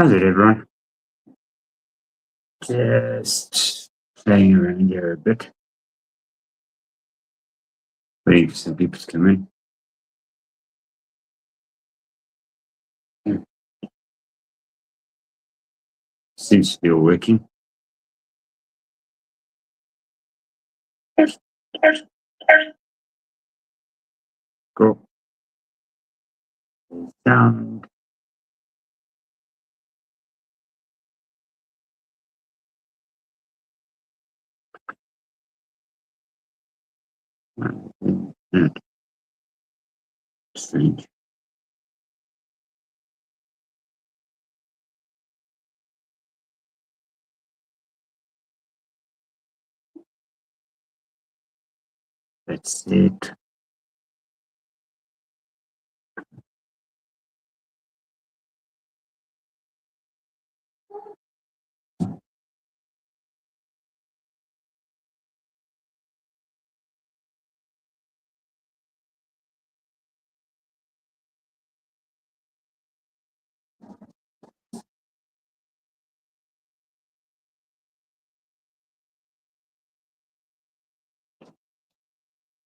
How's it, everyone? Just playing around here a bit. Waiting for some people to come in. Seems to be all working. Cool. Sound. Strange. That's it.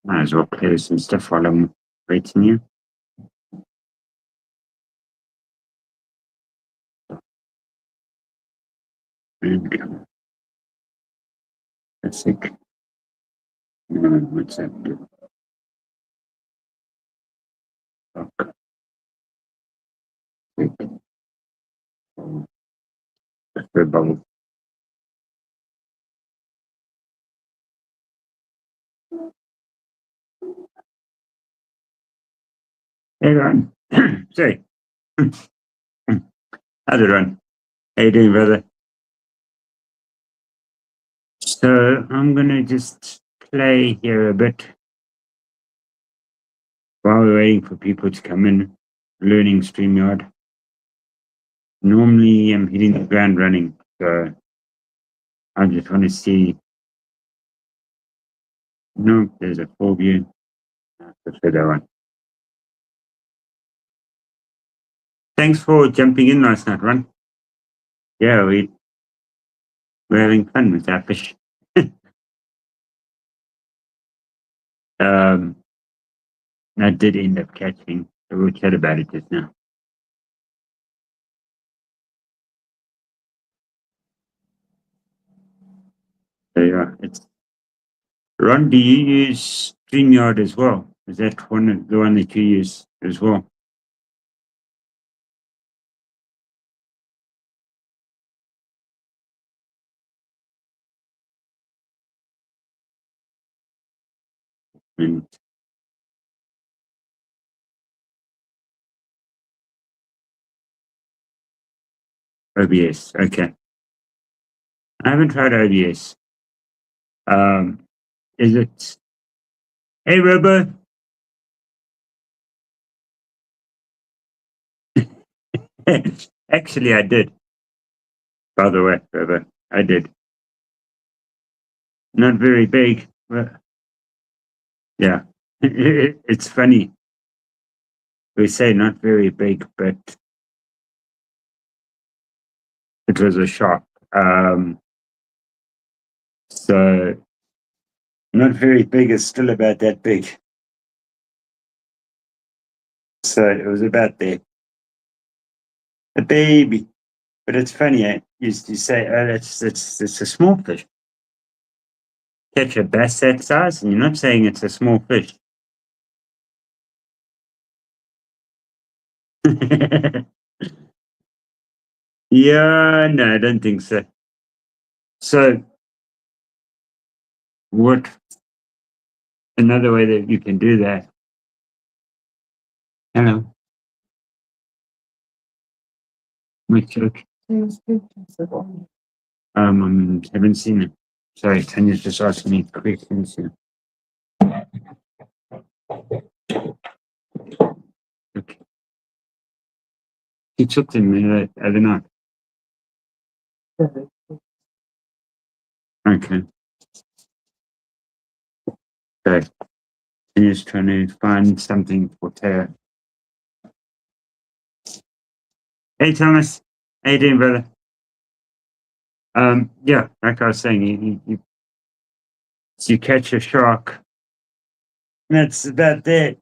Might as well play some stuff while I'm waiting you. There we go. That's it. What's that do? Okay. The bubble. Hey, Ron. Sorry. How's it, Ron? How you doing, brother? So I'm gonna just play here a bit while we're waiting for people to come in, learning StreamYard. Normally I'm hitting the ground running, so I just want to see. No, there's a full view. I prefer that one. Thanks for jumping in last night, Ron. Yeah, we're having fun with that fish. I did end up catching, so we'll chat about it just now. So yeah, it's Ron, do you use StreamYard as well? Is that the one that you use as well? And OBS, okay. I haven't tried OBS. Is it? Hey, Robo. Actually, I did. By the way, Robo, I did. Not very big, but yeah, it's funny. We say not very big, but it was a shock. So not very big is still about that big. So it was about there. A baby. But it's funny, you say, oh, it's a small fish. Catch a bass that size, and you're not saying it's a small fish. Yeah, no, I don't think so. So, what another way that you can do that? Hello. Which look. I haven't seen it. Sorry, Tanya's just asking me questions here. Okay. He took them the other night. Okay. So, Tanya's trying to find something for Tara. Hey, Thomas. How you doing, brother? Yeah, like I was saying, you catch a shark, that's about it.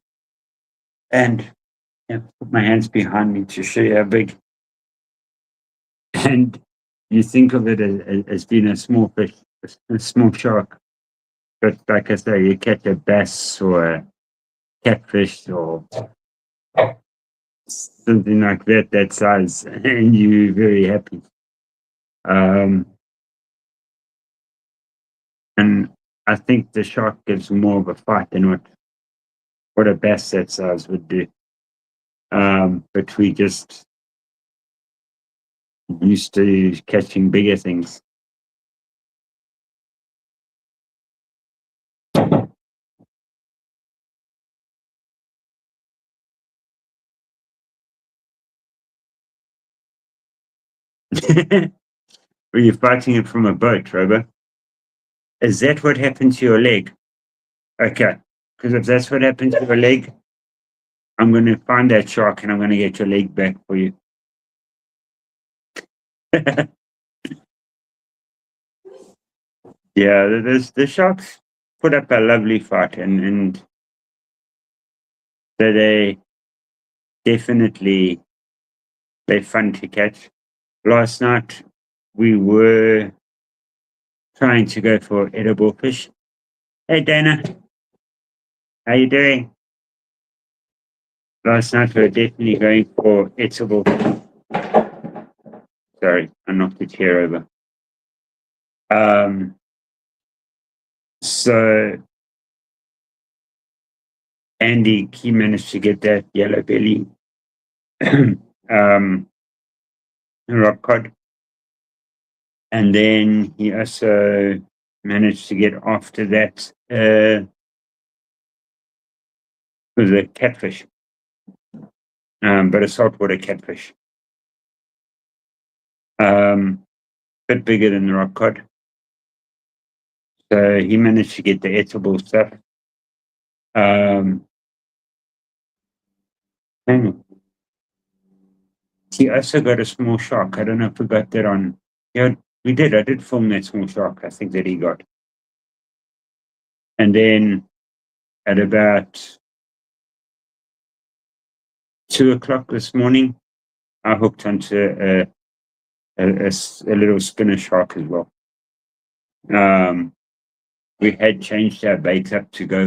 And yeah, put my hands behind me to show you how big. And you think of it as being a small fish, a small shark. But like I say, you catch a bass or a catfish or something like that size, and you're very happy. Um, and I think the shark gives more of a fight than what a bass that size would do. But we just used to catching bigger things. Were you fighting it from a boat, Robo? Is that what happened to your leg? Okay. Because if that's what happened to your leg, I'm going to find that shark and I'm going to get your leg back for you. Yeah, the sharks put up a lovely fight, and they definitely they're fun to catch. Last night we were trying to go for edible fish. Hey Dana, how you doing? Last night we were definitely going for edible. Sorry, I knocked the chair over. So Andy, he managed to get that yellow belly um, rock cod, and then he also managed to get after that was a catfish, but a saltwater catfish, bit bigger than the rock cod. So he managed to get the edible stuff. And he also got a small shark. I don't know if we got that on. Yeah, we did. I did film that small shark, I think, that he got. And then at about 2 o'clock this morning, I hooked onto a little spinner shark as well. We had changed our bait up to go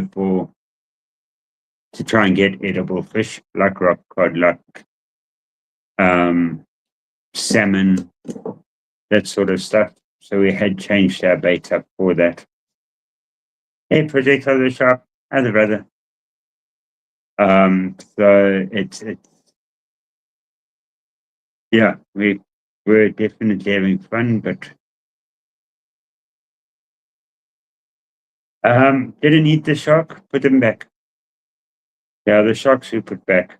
to try and get edible fish like rock cod, like salmon, that sort of stuff. So we had changed our bait up for that. Hey, Project Other Shop, other brother. So it's yeah, we're definitely having fun, but didn't eat the shark, put them back. Yeah, the sharks we put back.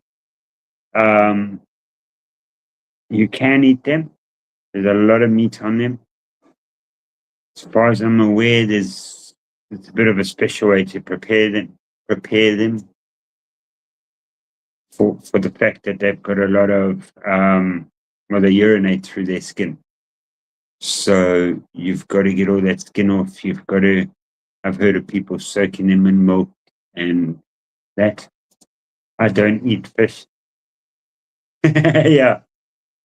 Um, you can eat them. There's a lot of meat on them. As far as I'm aware, it's a bit of a special way to prepare them. For the fact that they've got a lot of well, they urinate through their skin. So you've got to get all that skin off. You've got to. I've heard of people soaking them in milk and that. I don't eat fish. Yeah,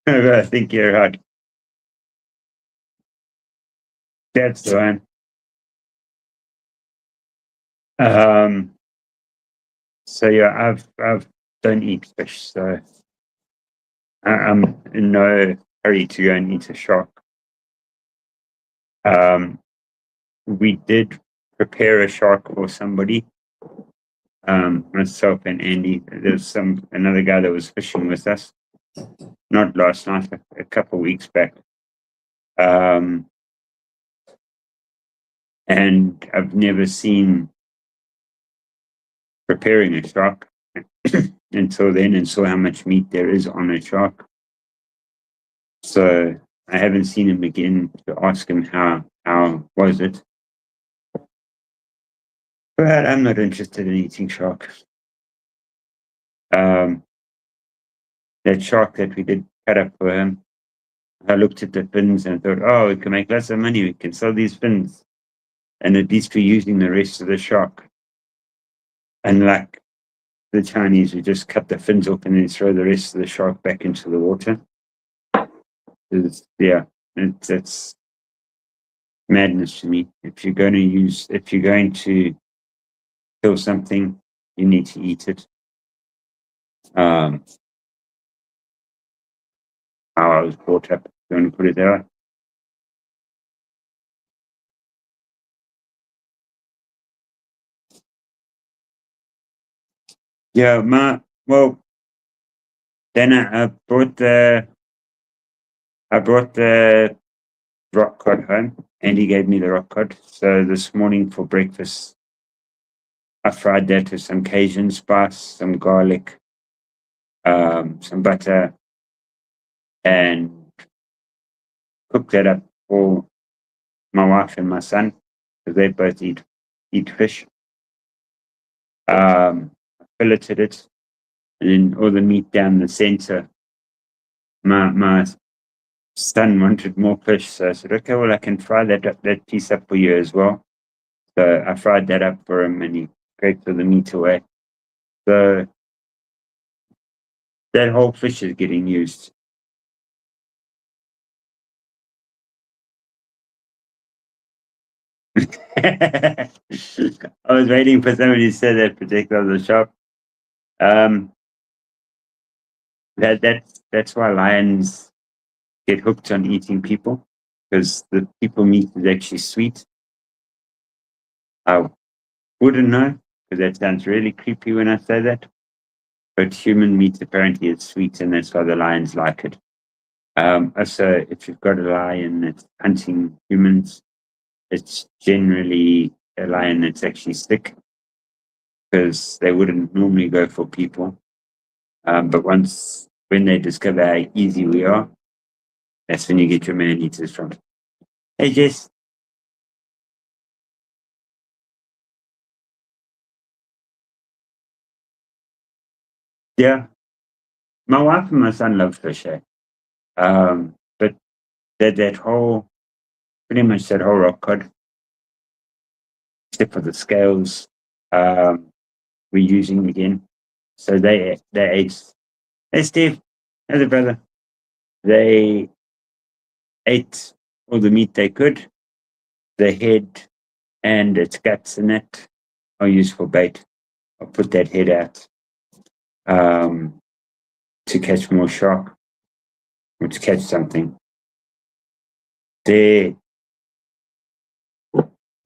I think you're right. That's the one. Um, so yeah, I've don't eat fish, so I'm in no hurry to go and eat a shark. We did prepare a shark for somebody. Myself and Andy. There's another guy that was fishing with us, not last night, a couple of weeks back. And I've never seen preparing a shark until then, and saw how much meat there is on a shark. So I haven't seen him again to ask him how was it. But I'm not interested in eating shark. That shark that we did cut up for him, I looked at the fins and thought, oh, we can make lots of money. We can sell these fins, and at least we're using the rest of the shark. And like the Chinese, we just cut the fins off and then throw the rest of the shark back into the water. It's madness to me. If you're going to kill something, you need to eat it. How I was brought up, you want to put it that way. Yeah, then I brought the rock cod home, and he gave me the rock cod. So this morning for breakfast, I fried that with some Cajun spice, some garlic, some butter, and cooked that up for my wife and my son, because they both eat fish. I filleted it, and then all the meat down the center. My son wanted more fish, so I said, okay, well, I can fry that piece up for you as well. So I fried that up for him, and he scraped all the meat away. So that whole fish is getting used. I was waiting for somebody to say that particular the shop. That's why lions get hooked on eating people, because the people meat is actually sweet. I wouldn't know, because that sounds really creepy when I say that. But human meat apparently is sweet, and that's why the lions like it. Also, if you've got a lion that's hunting humans, it's generally a lion that's actually sick, because they wouldn't normally go for people. But when they discover how easy we are, that's when you get your man eaters from. Hey, Jess. Yeah, my wife and my son love fish. But that whole, pretty much that whole rock cod, except for the scales, we're using again. So they ate. Hey, Steve. Hey, the brother. They ate all the meat they could. The head and its guts and that are used for bait. I'll put that head out to catch more shark or to catch something. They're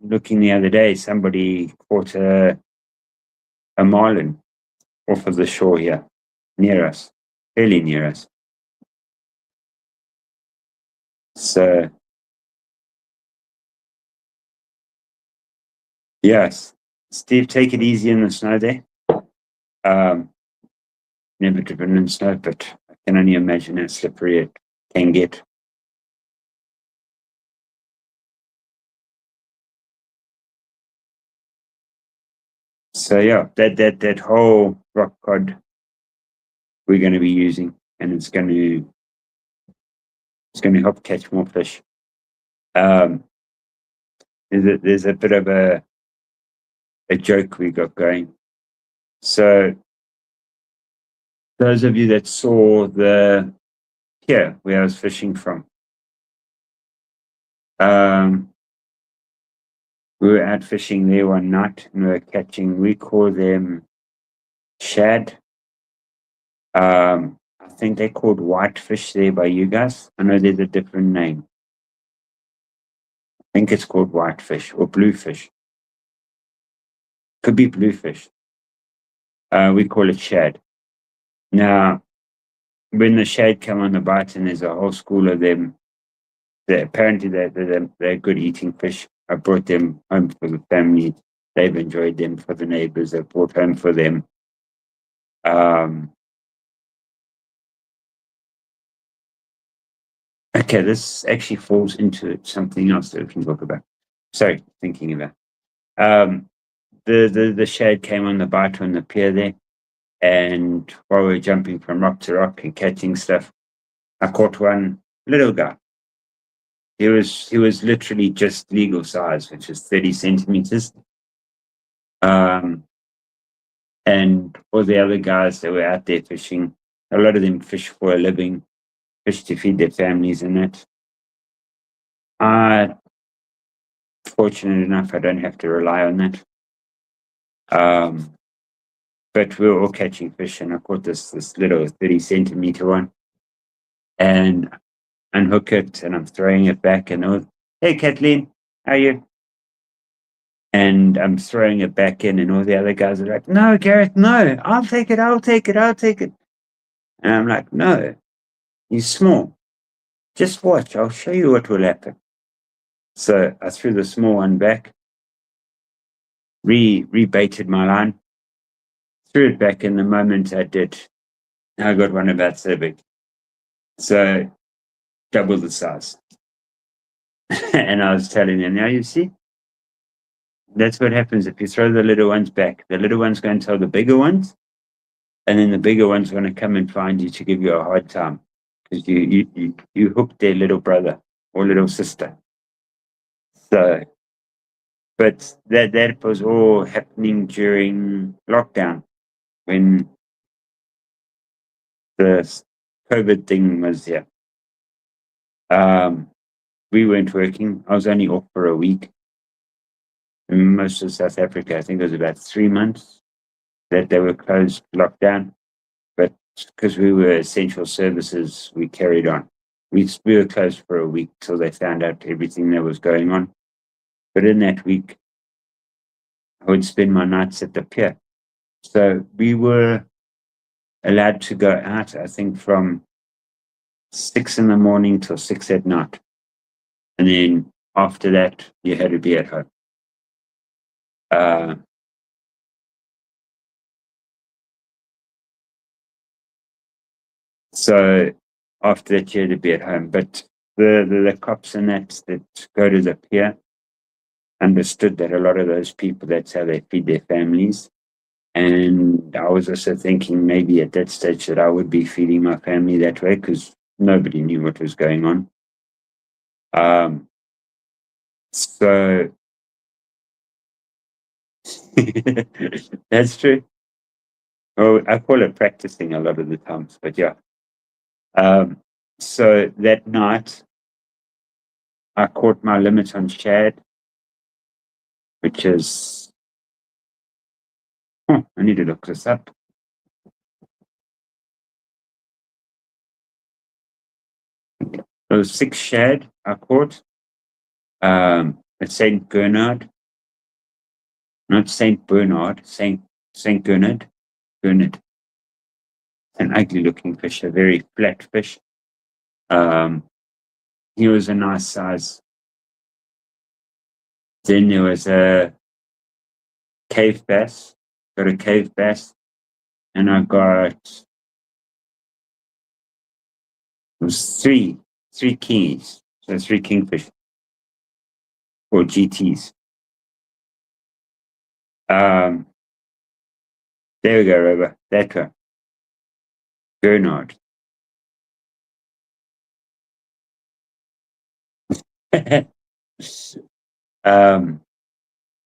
looking the other day, somebody caught a marlin off of the shore here, near us, fairly near us. So, yes, Steve, take it easy in the snow there. Never driven in snow, but I can only imagine how slippery it can get. So yeah, that whole rock cod we're going to be using, and it's going to help catch more fish. Um, there's a bit of a joke we got going. So those of you that saw the pier where I was fishing from, we were out fishing there one night, and we were catching. We call them shad. I think they're called whitefish there by you guys. I know there's a different name. I think it's called whitefish or bluefish. Could be bluefish. We call it shad. Now, when the shad come on the bite, and there's a whole school of them, apparently they're good eating fish. I brought them home for the family. They've enjoyed them for the neighbors. I brought home for them. Okay, this actually falls into something else that we can talk about. Sorry, thinking about. The shad came on the bite on the pier there, and while we were jumping from rock to rock and catching stuff, I caught one little guy. He was literally just legal size, which is 30 centimeters. And all the other guys that were out there fishing, a lot of them fish for a living, fish to feed their families and that. I, fortunate enough, I don't have to rely on that. But we were all catching fish, and I caught this little 30 centimeter one, and unhook it, and I'm throwing it back, and hey Kathleen, how are you? And I'm throwing it back in, and all the other guys are like, no, Gareth, no, I'll take it, I'll take it, I'll take it. And I'm like, no, you're small. Just watch, I'll show you what will happen. So I threw the small one back, rebaited my line, threw it back in. The moment I did, I got one about so big. So double the size. And I was telling them, now you see, that's what happens if you throw the little ones back. The little ones go and tell the bigger ones, and then the bigger ones going to come and find you to give you a hard time because you hooked their little brother or little sister. So, but that was all happening during lockdown when the COVID thing was here. We weren't working. I was only off for a week. In most of South Africa, I think it was about 3 months that they were closed, lockdown. But because we were essential services, we carried on. We were closed for a week till they found out everything that was going on. But in that week, I would spend my nights at the pier. So we were allowed to go out, I think, from 6 in the morning till 6 at night. And then after that, you had to be at home. So after that, you had to be at home. But the cops and that go to the pier understood that a lot of those people, that's how they feed their families. And I was also thinking maybe at that stage that I would be feeding my family that way because nobody knew what was going on. So that's true. Oh, I call it practicing a lot of the times, but yeah. So that night, I caught my limit on shad, which is, I need to look this up. It was 6 shad I caught at St. Bernard, not St. Bernard, St. Bernard. An ugly looking fish, a very flat fish. He was a nice size. Then there was a cave bass, got a cave bass, and I got, it was three keys, so 3 kingfish or GTs. There we go, Robert. That one. Bernard.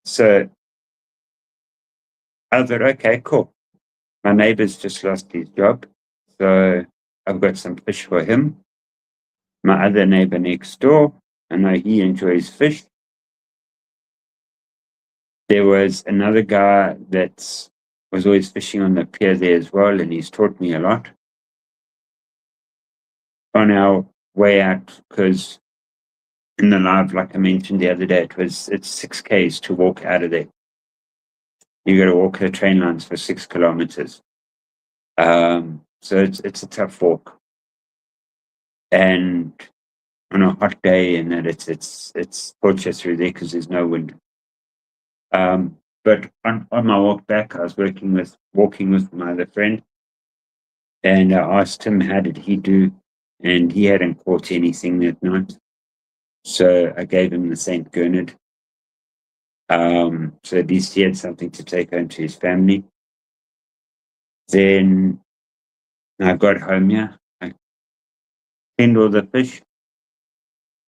So I thought, okay, cool. My neighbor's just lost his job, so I've got some fish for him. My other neighbor next door, I know he enjoys fish. There was another guy that was always fishing on the pier there as well, and he's taught me a lot. On our way out, because in the live, like I mentioned the other day, it's 6 Ks to walk out of there. You got to walk the train lines for 6 kilometers. So it's a tough walk. And on a hot day, and that it's torture through there because there's no wind. But on my walk back, I was walking with my other friend, and I asked him how did he do, and he hadn't caught anything that night. So I gave him the St. Bernard. So at least he had something to take home to his family. Then I got home, I cleaned all the fish,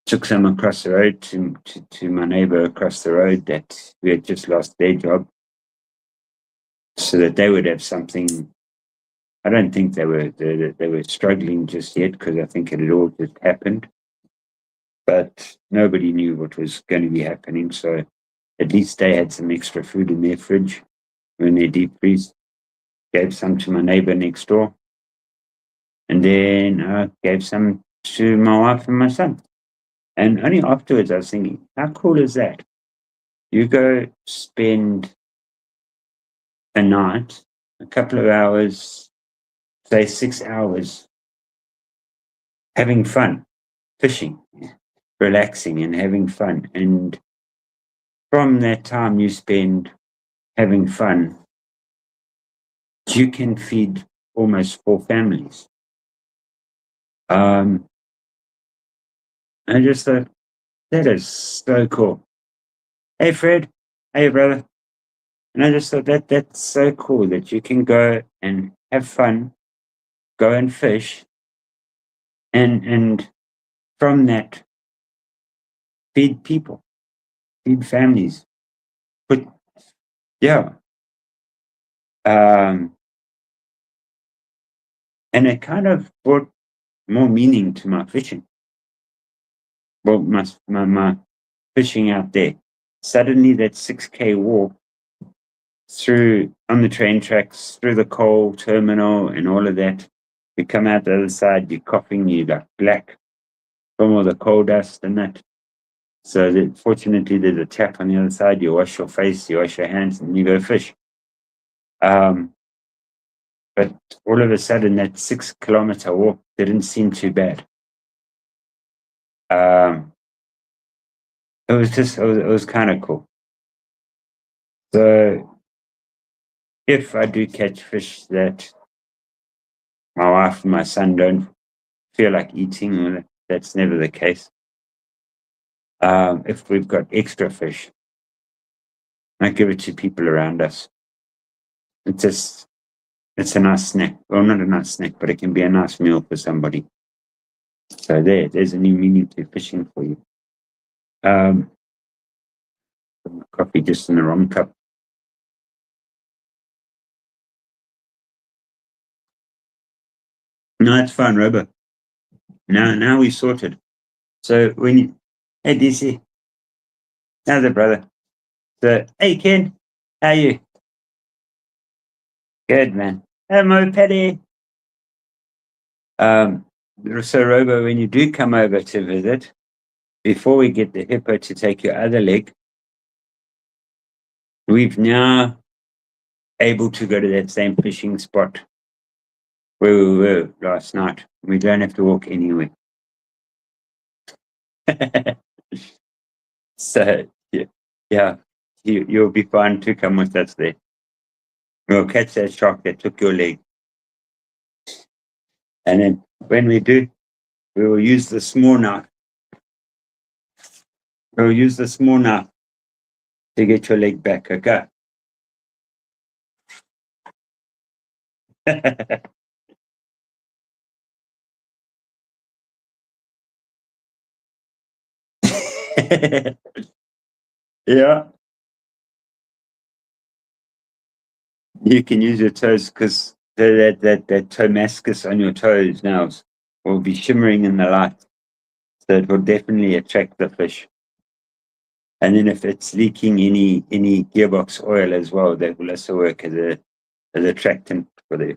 took some across the road to my neighbor across the road that we had just lost their job, so that they would have something. I don't think they were struggling just yet, because I think it had all just happened, but nobody knew what was going to be happening. So at least they had some extra food in their fridge when they deep freeze. Gave some to my neighbor next door, and then I gave some to my wife and my son. And only afterwards I was thinking, how cool is that? You go spend a night, a couple of hours, say 6 hours, having fun, fishing, relaxing and having fun. And from that time you spend having fun, you can feed almost 4 families. I just thought, that is so cool. Hey, Fred. Hey, brother. And I just thought that's so cool that you can go and have fun, go and fish, and from that feed people, feed families. But yeah, um, and it kind of brought more meaning to my fishing. Well, my fishing out there. Suddenly, that 6K walk through on the train tracks, through the coal terminal, and all of that. You come out the other side, you're coughing, you're like black from all the coal dust and that. So that, fortunately, there's a tap on the other side. You wash your face, you wash your hands, and you go fish. But all of a sudden, that 6 kilometer walk didn't seem too bad. It was kind of cool. So if I do catch fish that my wife and my son don't feel like eating, well, that's never the case. If we've got extra fish, I give it to people around us. It's a nice snack. Well, not a nice snack, but it can be a nice meal for somebody. So there's a new meaning to fishing for you. Coffee just in the wrong cup. No, it's fine, Robert. Now we sorted. So when you, hey DC, how's it, brother? So hey Ken, how you? Good man. Hello, Paddy. Um, so Robo, when you do come over to visit, before we get the hippo to take your other leg, we've now able to go to that same fishing spot where we were last night. We don't have to walk anywhere. So yeah, you'll be fine to come with us there. We'll catch that shark that took your leg. And then when we do, we will use the small knife. We'll use the small knife to get your leg back, okay? Yeah, you can use your toes, because that tomascus on your toes now will be shimmering in the light. So it will definitely attract the fish. And then if it's leaking any gearbox oil as well, that will also work as a attractant for the.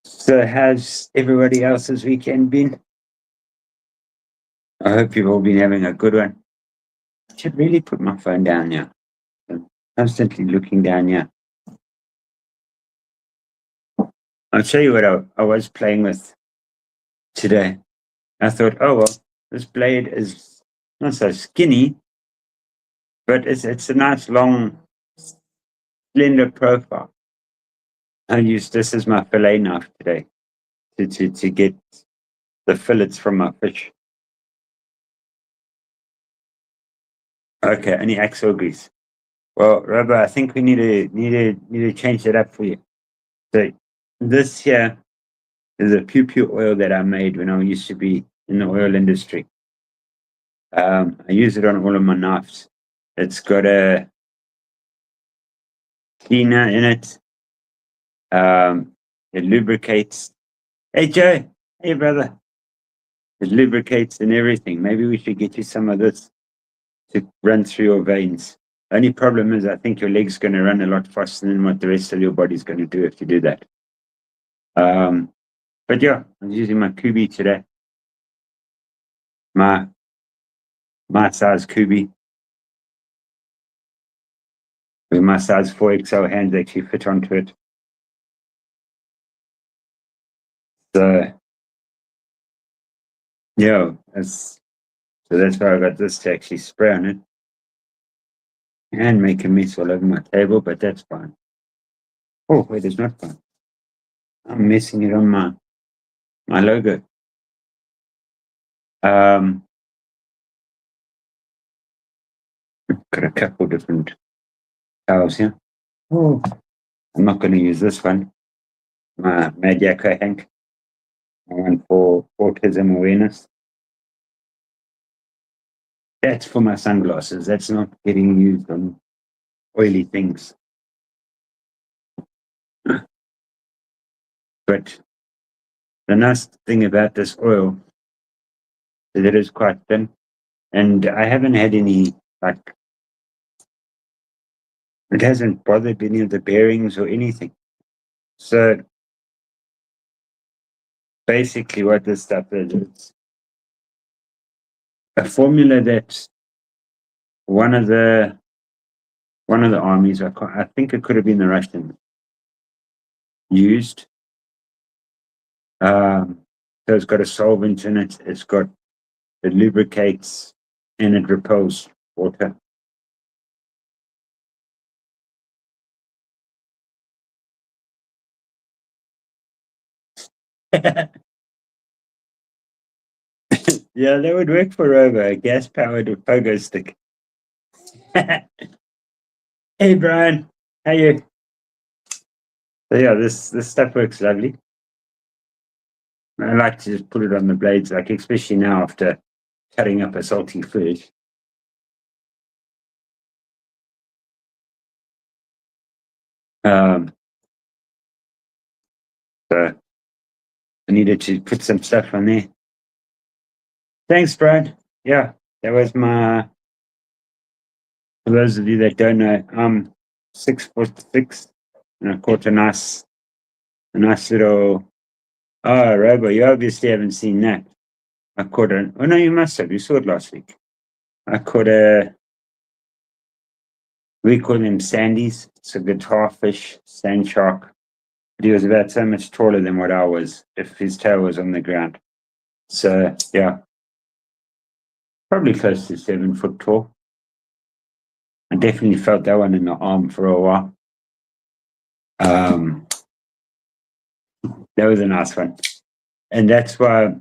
So how's everybody else's weekend been? I hope you've all been having a good one. I should really put my phone down here. I'm constantly looking down here. I'll show you what I was playing with today. I thought, oh well, this blade is not so skinny, but it's a nice long, slender profile. I'll use this as my fillet knife today to get the fillets from my fish. Okay, any axle grease. Well, Robert, I think we need to change that up for you. So this here There's a pew oil that I made when I used to be in the oil industry. I use it on all of my knives. It's got a cleaner in it. It lubricates. Hey, Joe. Hey, brother. It lubricates and everything. Maybe we should get you some of this to run through your veins. Only problem is, I think your leg's going to run a lot faster than what the rest of your body's going to do if you do that. But yeah, I'm using my Kubi today. My size Kubi. With my size 4XL hands actually fit onto it. So yeah, so that's why I got this to actually spray on it and make a mess all over my table, but that's fine. Oh, wait, it's not fine. I'm messing it on my logo. Got a couple different towels here. Oh, I'm not going to use this one. My Mad Yakko Hank. One for autism awareness. That's for my sunglasses. That's not getting used on oily things. But the nice thing about this oil is it is quite thin. And I haven't had any, like, it hasn't bothered any of the bearings or anything. So basically what this stuff is, it's a formula that one of the armies, I think it could have been the Russians, used. So it's got a solvent in it. It lubricates and it repels water. Yeah, that would work for Rover, a gas powered pogo stick. Hey Brian, how you? So yeah, this stuff works lovely. I like to just put it on the blades, like especially now after cutting up a salty fish. Um, so I needed to put some stuff on there. Thanks, Brian. Yeah, that was for those of you that don't know, I'm 6'6", and I caught a nice little. Oh, Robo, you obviously haven't seen that. I caught oh no, you must have. You saw it last week. I caught we call them sandies. It's a guitar fish, sand shark. But he was about so much taller than what I was if his tail was on the ground. So yeah, probably close to 7 foot tall. I definitely felt that one in the arm for a while. That was a nice one. And that's why,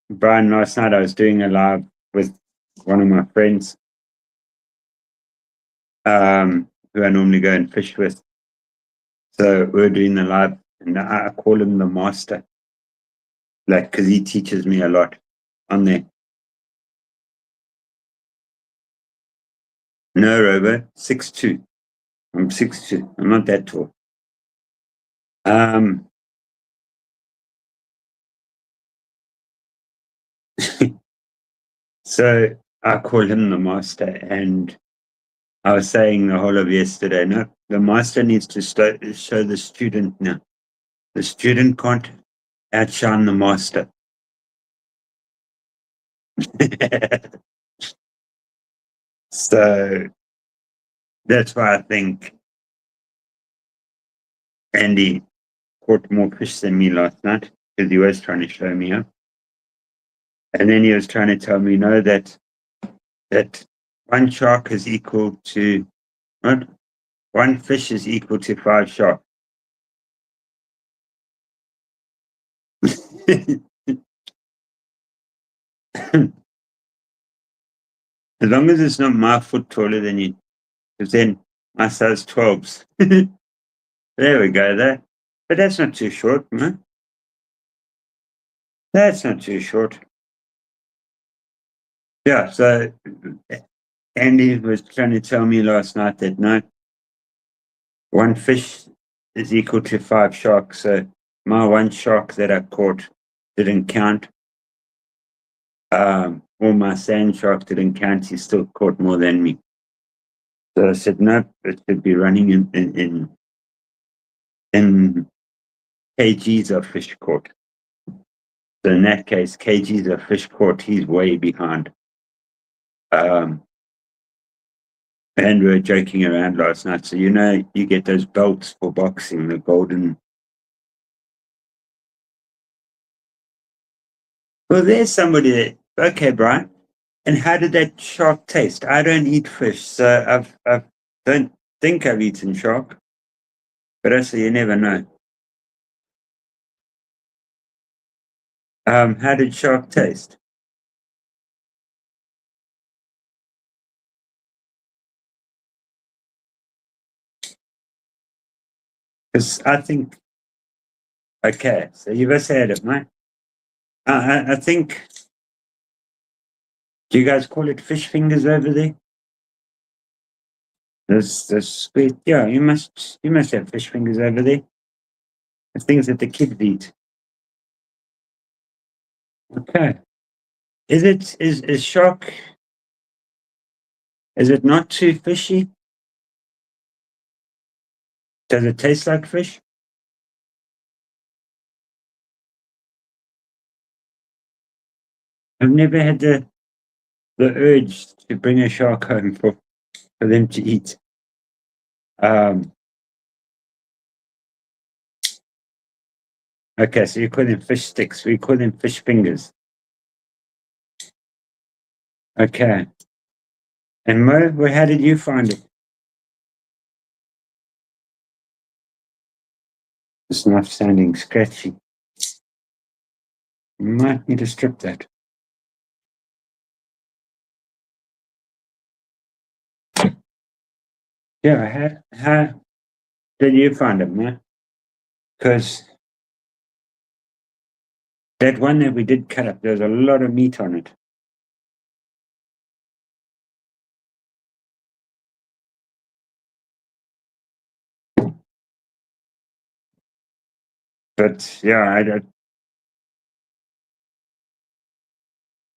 Brian, last night I was doing a live with one of my friends who I normally go and fish with. So we were doing the live, and I call him the master, like, because he teaches me a lot on there. No, Robo, 6'2". I'm 6'2". I'm not that tall. So I call him the master, and I was saying the whole of yesterday, no, the master needs to show the student now. The student can't outshine the master. So that's why I think Andy caught more fish than me last night, because he was trying to show me up. And then he was trying to tell me, no, that one shark is equal to what? One fish is equal to 5 sharks. As long as it's not my foot taller than you, because then my size 12s. There we go, there. But that's not too short, man. That's not too short. Yeah, so Andy was trying to tell me last night that no, one fish is equal to 5 sharks. So my one shark that I caught didn't count. All my sand shark didn't count. He still caught more than me. So I said, no, it should be running in kgs of fish caught. So in that case, kgs of fish caught, he's way behind. Um, and we were joking around last night. So, you get those belts for boxing, the golden. Well, there's somebody that, okay, Brian. And how did that shark taste? I don't eat fish, so I don't think I've eaten shark, but also you never know. How did shark taste? Because I think, okay, so you've also had it, mate. I think, do you guys call it fish fingers over there? There's sweet, yeah, you must have fish fingers over there. The things that the kids eat. Okay. Is shark, is it not too fishy? Does it taste like fish? I've never had the urge to bring a shark home for them to eat. Um, okay, so you call them fish sticks. We call them fish fingers. Okay. And Mo, how did you find it? It's not sounding scratchy. You might need to strip that. Yeah, how did you find it, Mo? Because that one that we did cut up, there's a lot of meat on it. But yeah,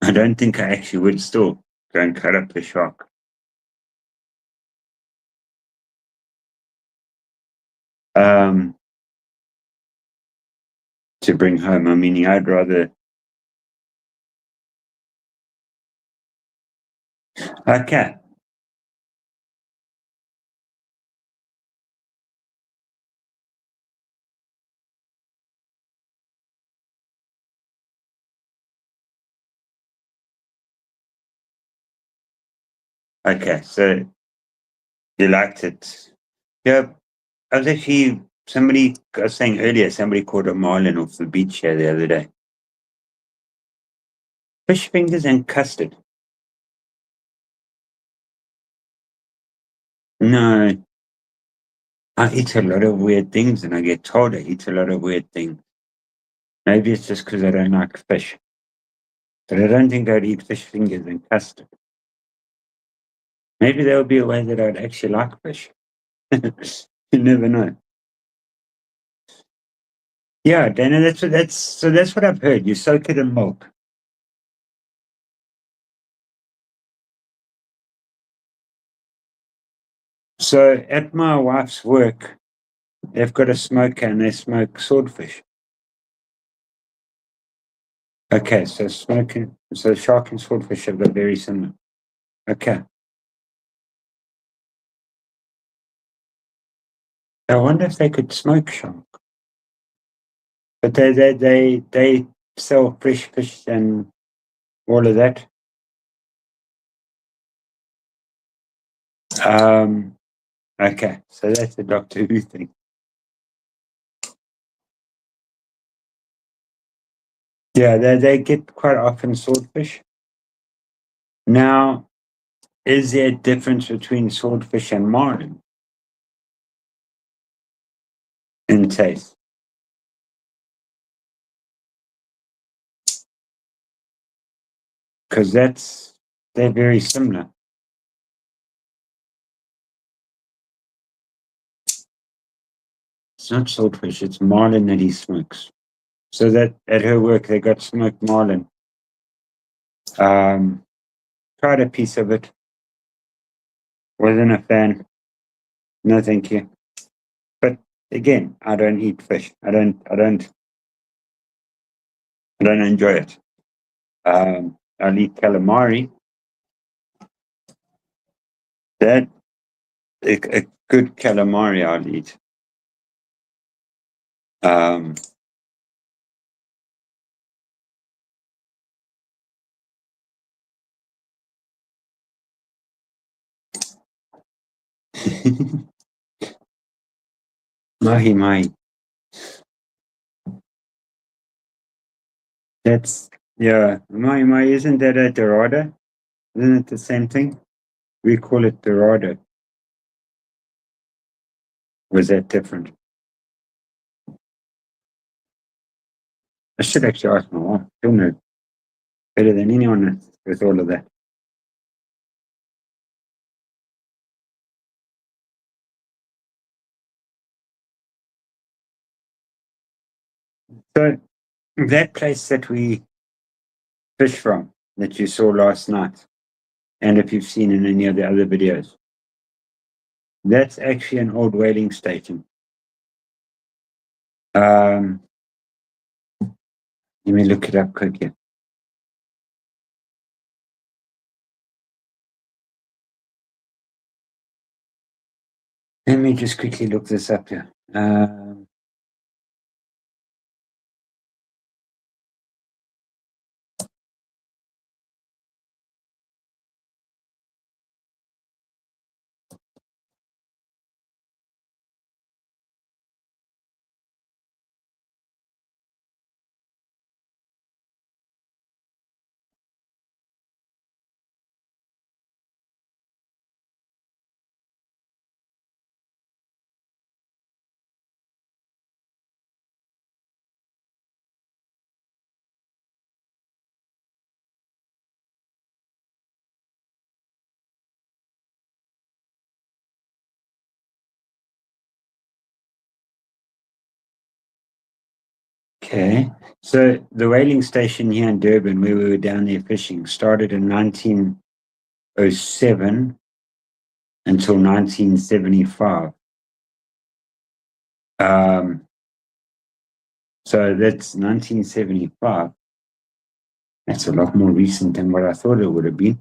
I don't think I actually would still go and cut up the shark. Um, to bring home. I mean, I'd rather. Okay. Okay. So you liked it. Yeah. I was actually, I was saying earlier, somebody caught a marlin off the beach here the other day. Fish fingers and custard. No, I eat a lot of weird things and I get told I eat a lot of weird things. Maybe it's just because I don't like fish. But I don't think I'd eat fish fingers and custard. Maybe there would be a way that I'd actually like fish. You never know. Yeah, Dana, that's what I've heard. You soak it in milk. So at my wife's work, they've got a smoker and they smoke swordfish. Okay, so shark and swordfish are very similar. Okay. I wonder if they could smoke shark. But they sell fresh fish and all of that. Um, okay, so that's a Doctor Who thing. Yeah, they get quite often swordfish. Now, is there a difference between swordfish and marlin in taste? because they're very similar. It's not swordfish, it's marlin that he smokes. So that at her work they got smoked marlin. Tried a piece of it. Wasn't a fan. No, thank you. But again, I don't eat fish. I don't enjoy it. I'll eat calamari. That a good calamari I'll eat. Mahi mahi. That's yeah. Mahi mahi. Isn't that a dorado? Isn't it the same thing? We call it dorado. Was that different? I should actually ask my wife. She'll know better than anyone with all of that. So that place that we fish from, that you saw last night, and if you've seen in any of the other videos, that's actually an old whaling station. Let me look it up quickly. Let me just quickly look this up here. Okay, so the whaling station here in Durban, where we were down there fishing, started in 1907 until 1975. So that's 1975. That's a lot more recent than what I thought it would have been.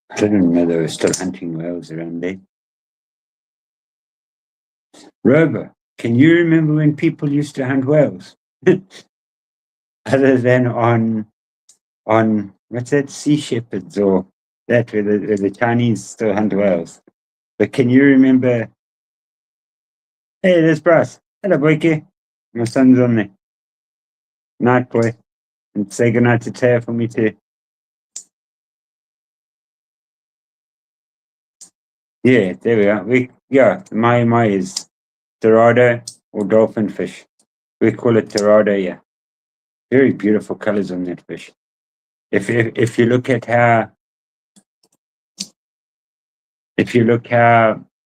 I didn't know they were still hunting whales around there. Rover, can you remember when people used to hunt whales? Other than on what's that, Sea Shepherds or that where the Chinese still hunt whales. But can you remember? Hey, there's Bryce. Hello, boyki. My son's on there. Night, boy. And say goodnight to Taya for me too. Yeah, there we are. The mai is dorado or dolphin fish. We call it dorado, yeah. Very beautiful colors on that fish. If you look at how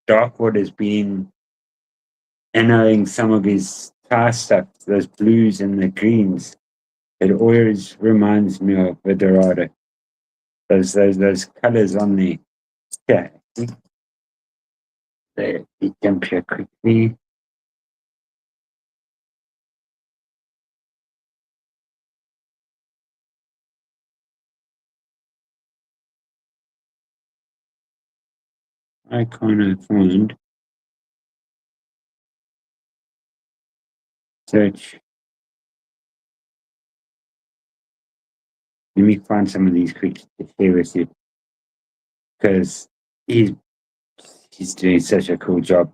dark water's been annoying some of his tar stuff, those blues and the greens, it always reminds me of the dorado. Those colors on the yeah. There, you jump here quickly. I can't find search. Let me find some of these quick to share with you because he's doing such a cool job.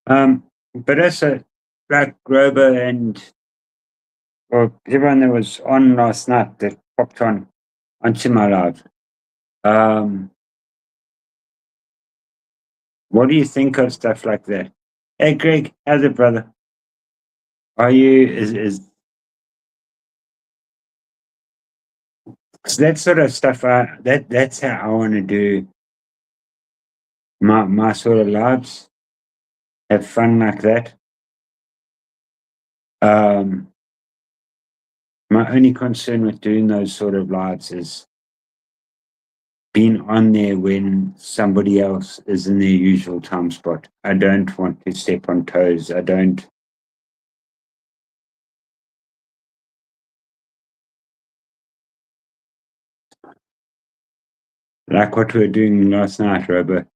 But also like Grover and everyone that was on last night that popped onto my live. What do you think of stuff like that? Hey, Greg, how's it, brother? Are you, is, 'cause that sort of stuff, that's how I want to do my sort of lives, have fun like that. Um, my only concern with doing those sort of lives is being on there when somebody else is in their usual time spot. I don't want to step on toes. I don't like what we were doing last night, Robert,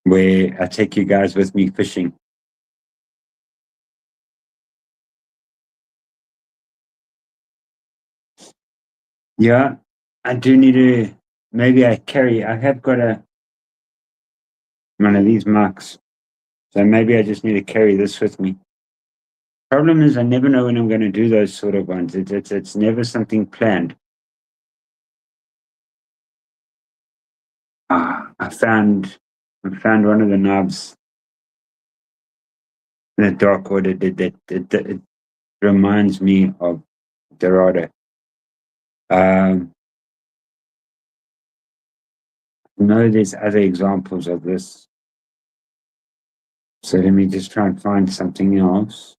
where I take you guys with me fishing. Yeah, I do need to, maybe I have got one of these marks. So maybe I just need to carry this with me. Problem is, I never know when I'm going to do those sort of ones. It's never something planned. I found one of the knobs in the dark order that it reminds me of Dorado. I know there's other examples of this. So let me just try and find something else.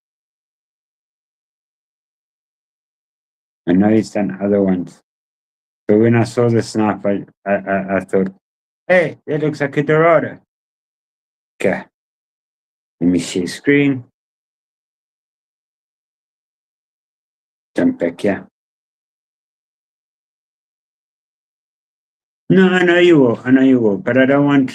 I know he's done other ones. But when I saw the snipe, I thought, hey, that looks like a Dorado. Okay, let me share screen. Jump back here. No, I know you will. I know you will. But I don't want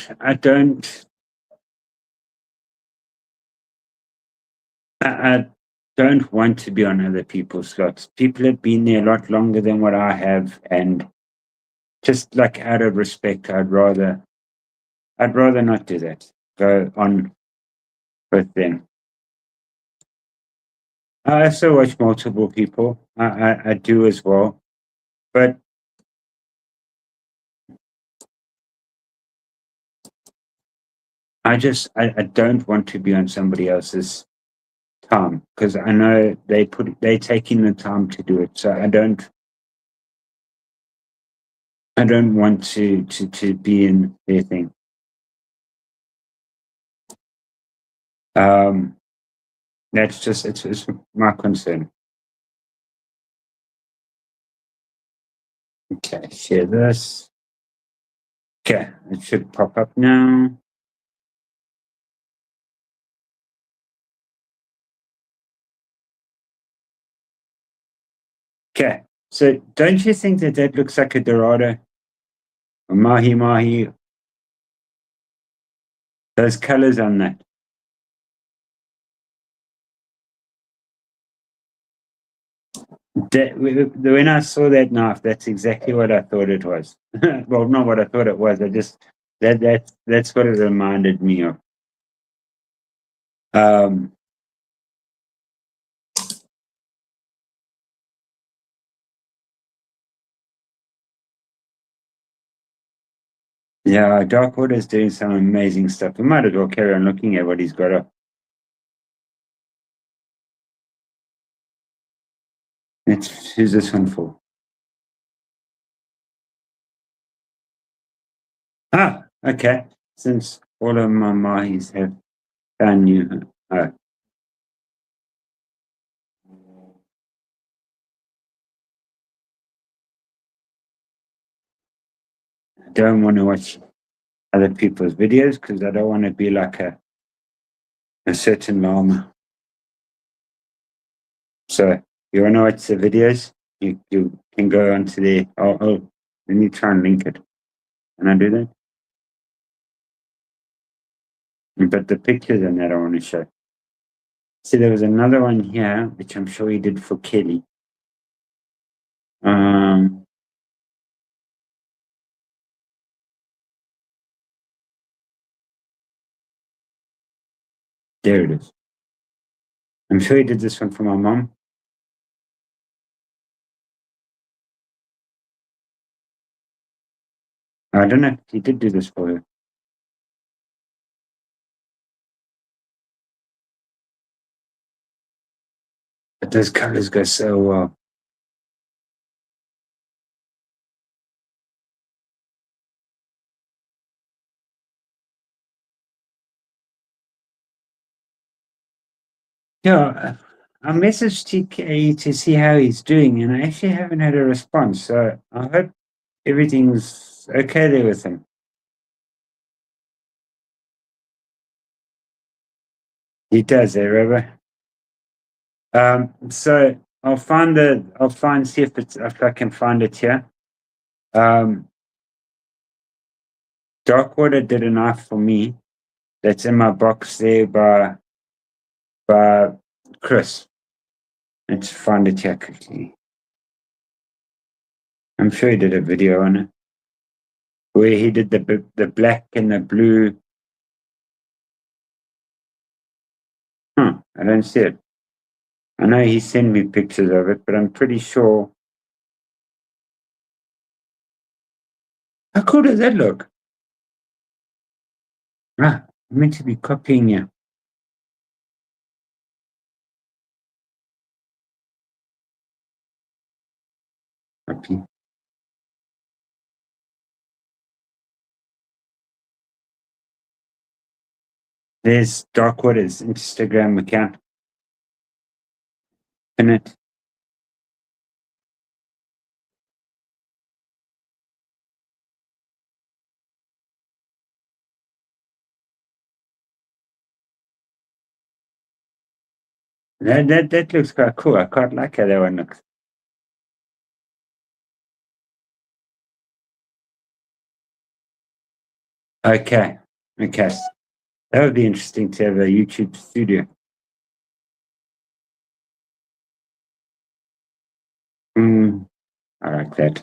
to be on other people's slots. People have been there a lot longer than what I have. And just like out of respect, I'd rather not do that. Go on with them. I also watch multiple people. I do as well. But I don't want to be on somebody else's time because I know they taking the time to do it. So I don't want to be in their thing. Um, that's just it's my concern. Okay, share this. Okay, it should pop up now. Okay, so don't you think that looks like a Dorado, a mahi mahi? Those colors on that. When I saw that knife, that's exactly what I thought it was. Well, not what I thought it was. I just that's what it reminded me of. Um, yeah, Dark Order is doing some amazing stuff. We might as well carry on looking at what he's got up. Who's this one for? Ah, okay. Since all of my mahis have found new. I don't want to watch other people's videos because I don't want to be like a certain llama. So you want to watch the videos? You can go onto there. Let me try and link it. Can I do that? But the pictures and that I want to show. See, there was another one here, which I'm sure he did for Kelly. Um, there it is. I'm sure he did this one for my mom. I don't know if he did do this for her. But those colors go so well. Yeah, I messaged TK to see how he's doing, and I actually haven't had a response. So I hope everything's okay there with him. He does, Robert. So I'll find see if I can find it here. Um, Darkwater did a knife for me that's in my box there by Chris. Let's find it here quickly. I'm sure he did a video on it where he did the black and the blue. I don't see it. I know he sent me pictures of it, but I'm pretty sure. How cool does that look? I'm meant to be copying you. Copy. There's Darkwater's Instagram account. In it. That looks quite cool. I quite like how that one looks. Okay. Okay. That would be interesting to have a YouTube studio. I like that.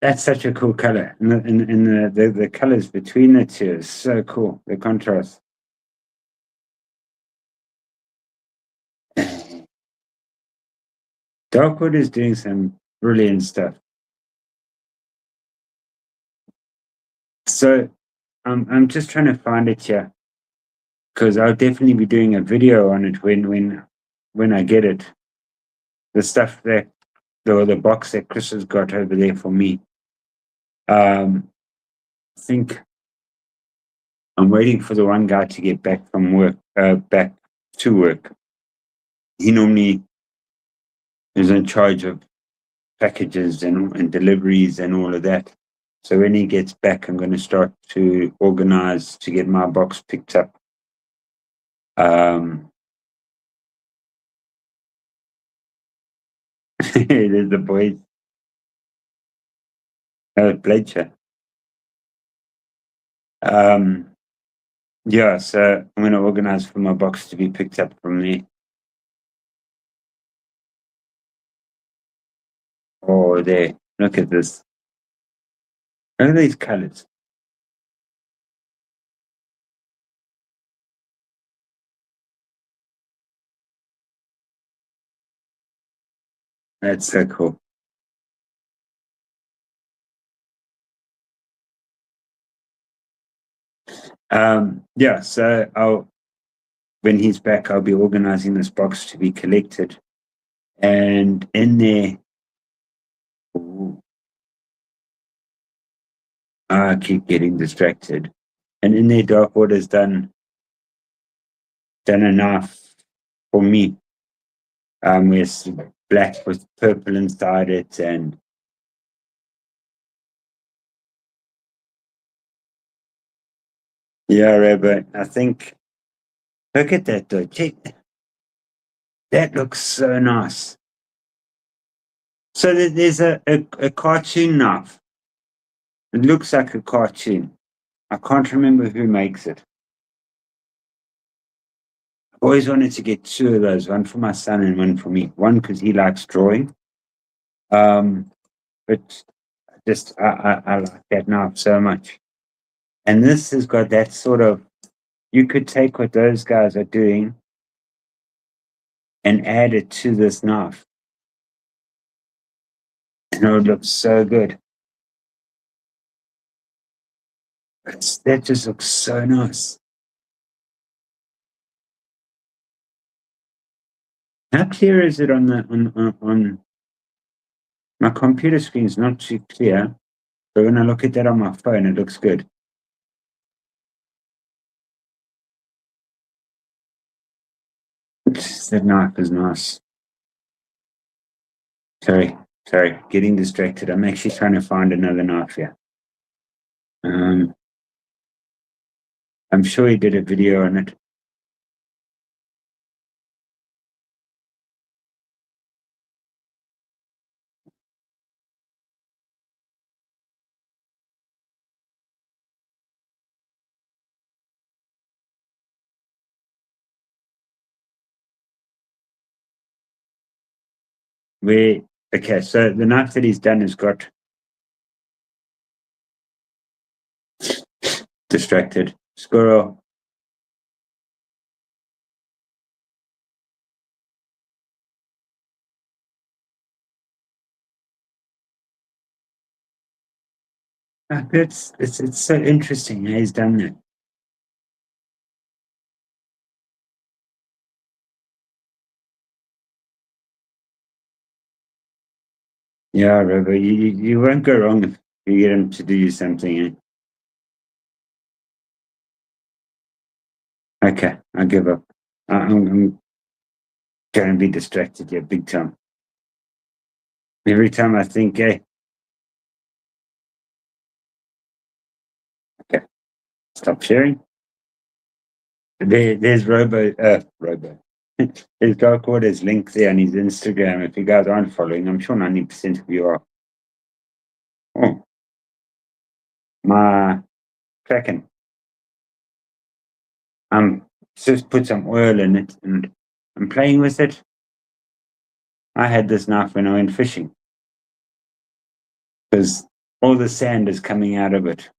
That's such a cool color. And the colors between the two is so cool. The contrast. Darkwood is doing some brilliant stuff. So I'm just trying to find it here because I'll definitely be doing a video on it when I get it. The stuff that the box that Chris has got over there for me. I think I'm waiting for the one guy to get back from work, back to work. He normally is in charge of packages and deliveries and all of that. So when he gets back, I'm going to start to organize to get my box picked up. There's the boys. Pleasure. Yeah, so I'm going to organize for my box to be picked up from there. Oh, there. Look at this. Look at these colors. That's so cool. Yeah, so when he's back, I'll be organizing this box to be collected. And in there, ooh, I keep getting distracted. And in there, Darkwater's done enough for me. With black with purple inside it, and yeah, Robert, I think look at that though. Check, that looks so nice. So there's a cartoon knife. It looks like a cartoon. I can't remember who makes it. I always wanted to get two of those, one for my son and one for me. One because he likes drawing. But just I like that knife so much. And this has got that sort of, you could take what those guys are doing and add it to this knife. And it would look so good. That just looks so nice. How clear is it on the on my computer screen? Is not too clear, but when I look at that on my phone, it looks good. That knife is nice. Sorry, getting distracted. I'm actually trying to find another knife here. Um, I'm sure he did a video on it. Where okay, so the knife that he's done has got distracted. Squirrel. It's so interesting how he's done that. Yeah, Robo, you won't go wrong if you get him to do something. Eh? Okay, I give up. I'm going to be distracted here big time. Every time I think, hey, okay, stop sharing. There's Robo. There's Dark Order's link there on his Instagram. If you guys aren't following, I'm sure 90% of you are. Oh, my Kraken. Just put some oil in it and I'm playing with it. I had this knife when I went fishing because all the sand is coming out of it.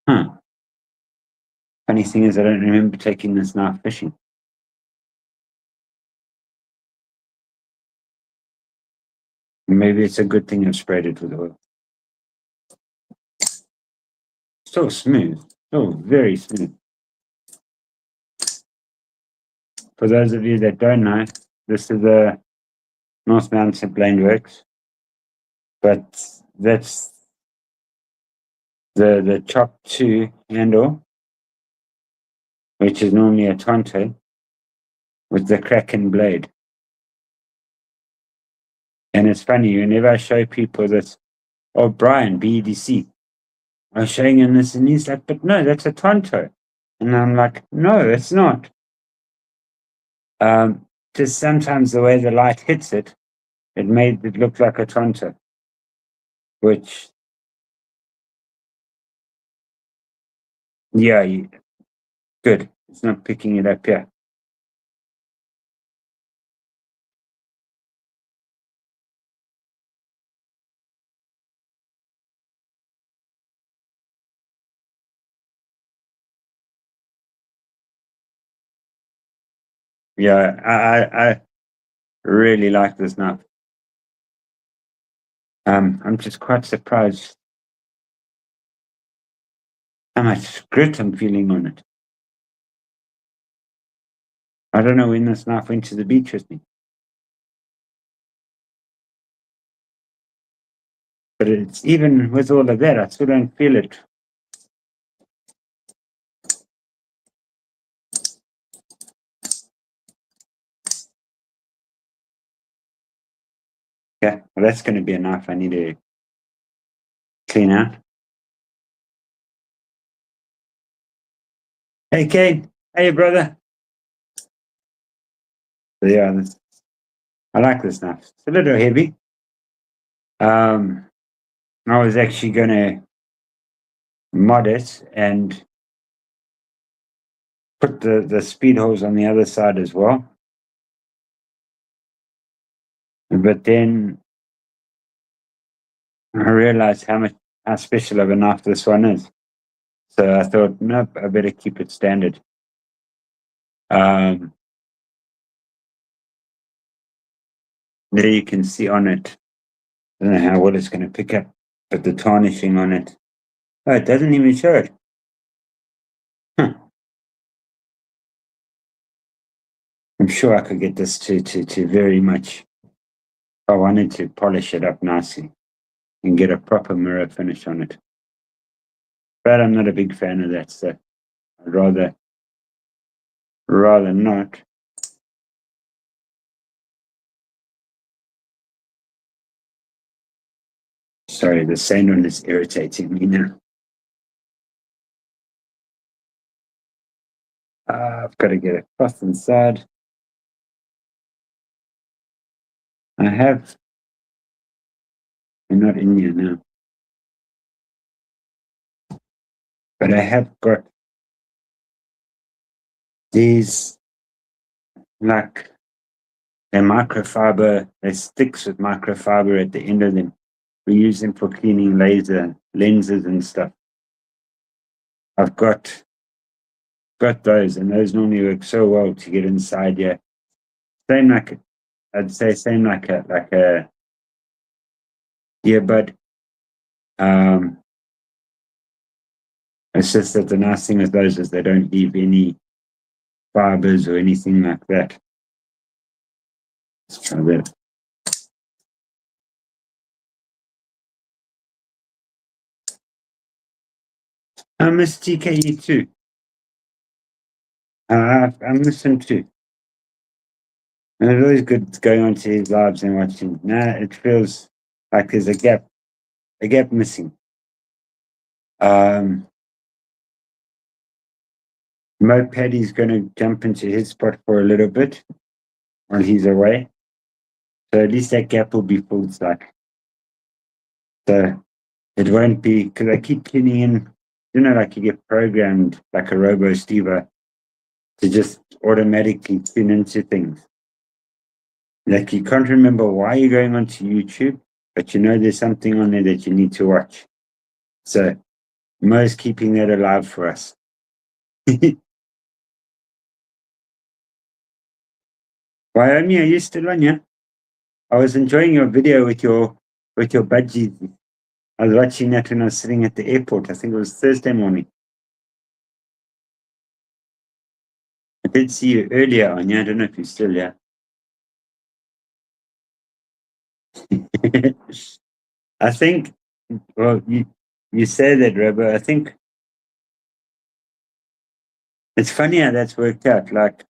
Huh. Funny thing is, I don't remember taking this knife fishing. Maybe it's a good thing I've sprayed it with oil. So smooth. So very smooth. For those of you that don't know, this is a North Mountain Blade Works, but that's the chop 2 handle, which is normally a Tonto, with the Kraken blade. And it's funny, whenever I show people this, oh, Brian, BEDC, I was showing him this, and he's like, but no, that's a Tonto. And I'm like, no, it's not. Just sometimes the way the light hits it, it made it look like a Tonto, which, yeah, good. It's not picking it up here. Yeah, I really like this knife. I'm just quite surprised how much grit I'm feeling on it. I don't know when this knife went to the beach with me, but it's even with all of that, I still don't feel it. Yeah, well, that's going to be a knife I need to clean out. Hey, Kate. Hey, brother. So, yeah, I like this knife. It's a little heavy. I was actually going to mod it and put the speed hose on the other side as well. But then I realized how special of a knife this one is. So I thought, nope, I better keep it standard. There you can see on it I don't know how well it's going to pick up, but the tarnishing on it. Oh, it doesn't even show it. Huh. I'm sure I could get this to very much. I wanted to polish it up nicely and get a proper mirror finish on it. But I'm not a big fan of that stuff. I'd rather not. Sorry, the sound one is irritating me now. I've got to get a cloth inside. I have. I'm not in here now. But I have got these, like, they're microfiber, they sticks with microfiber at the end of them. We use them for cleaning laser lenses and stuff. I've got those, and those normally work so well to get inside here. Same like, I'd say same like a earbud. It's just that the nice thing with those is they don't leave any fibers or anything like that. Let's try that. I miss TKE too. I miss him too. And it's always good going on to his lives and watching. Now it feels like there's a gap missing. Mo Paddy's going to jump into his spot for a little bit while he's away. So at least that gap will be filled slightly. So it won't be, because I keep tuning in, like you get programmed like a Robo Stever to just automatically tune into things. Like you can't remember why you're going onto YouTube, but there's something on there that you need to watch. So Mo's keeping that alive for us. Wyoming, are you still on? Yeah, I was enjoying your video with your budgies. I was watching that when I was sitting at the airport. I think it was Thursday morning. I did see you earlier on. Yeah, I don't know if you're still here. I think. Well, you say that, Robo. I think it's funny how that's worked out. Like,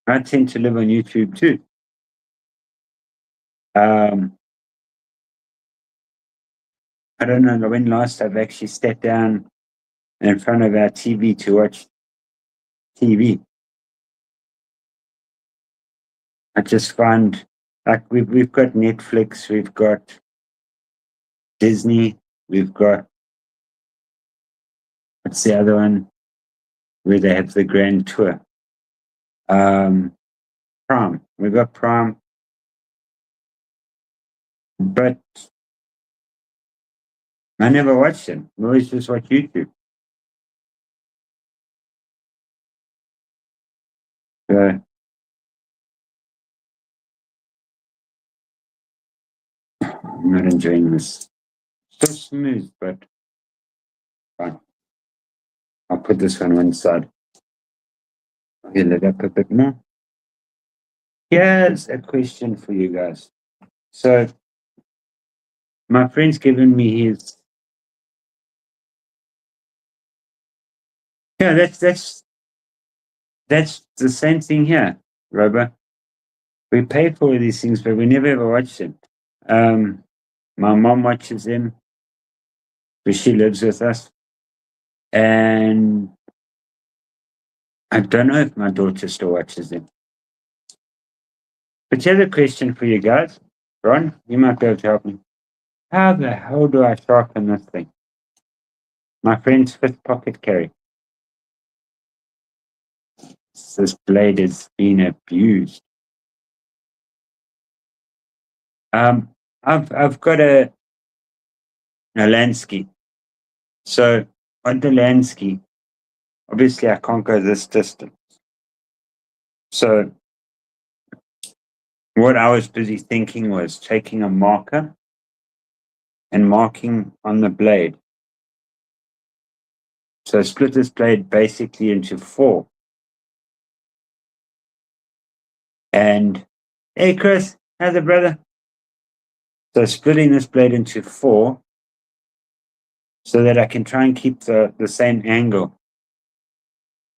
I tend to live on YouTube too. I don't know when last I've actually sat down in front of our TV to watch TV. I just find like we've got Netflix, we've got Disney, we've got, what's the other one where they have the grand tour? Prime. We've got Prime, but I never watch them. I always just watch YouTube. So I'm not enjoying this. Still smooth, but fine. I'll put this one side. I'll heal it up a bit more. Here's a question for you guys. So my friend's given me his. Yeah, that's the same thing here, Robert. We pay for all these things, but we never ever watch them. My mom watches them because she lives with us, and I don't know if my daughter still watches them. But here's a question for you guys. Ron, you might be able to help me. How the hell do I sharpen this thing? My friend's fifth pocket carry. This blade has been abused. I've got a Lansky. So on the Lansky, obviously I can't go this distance. So What I was busy thinking was taking a marker and marking on the blade. So I split this blade basically into four. And hey, Chris, how's it, brother? So splitting this blade into four so that I can try and keep the same angle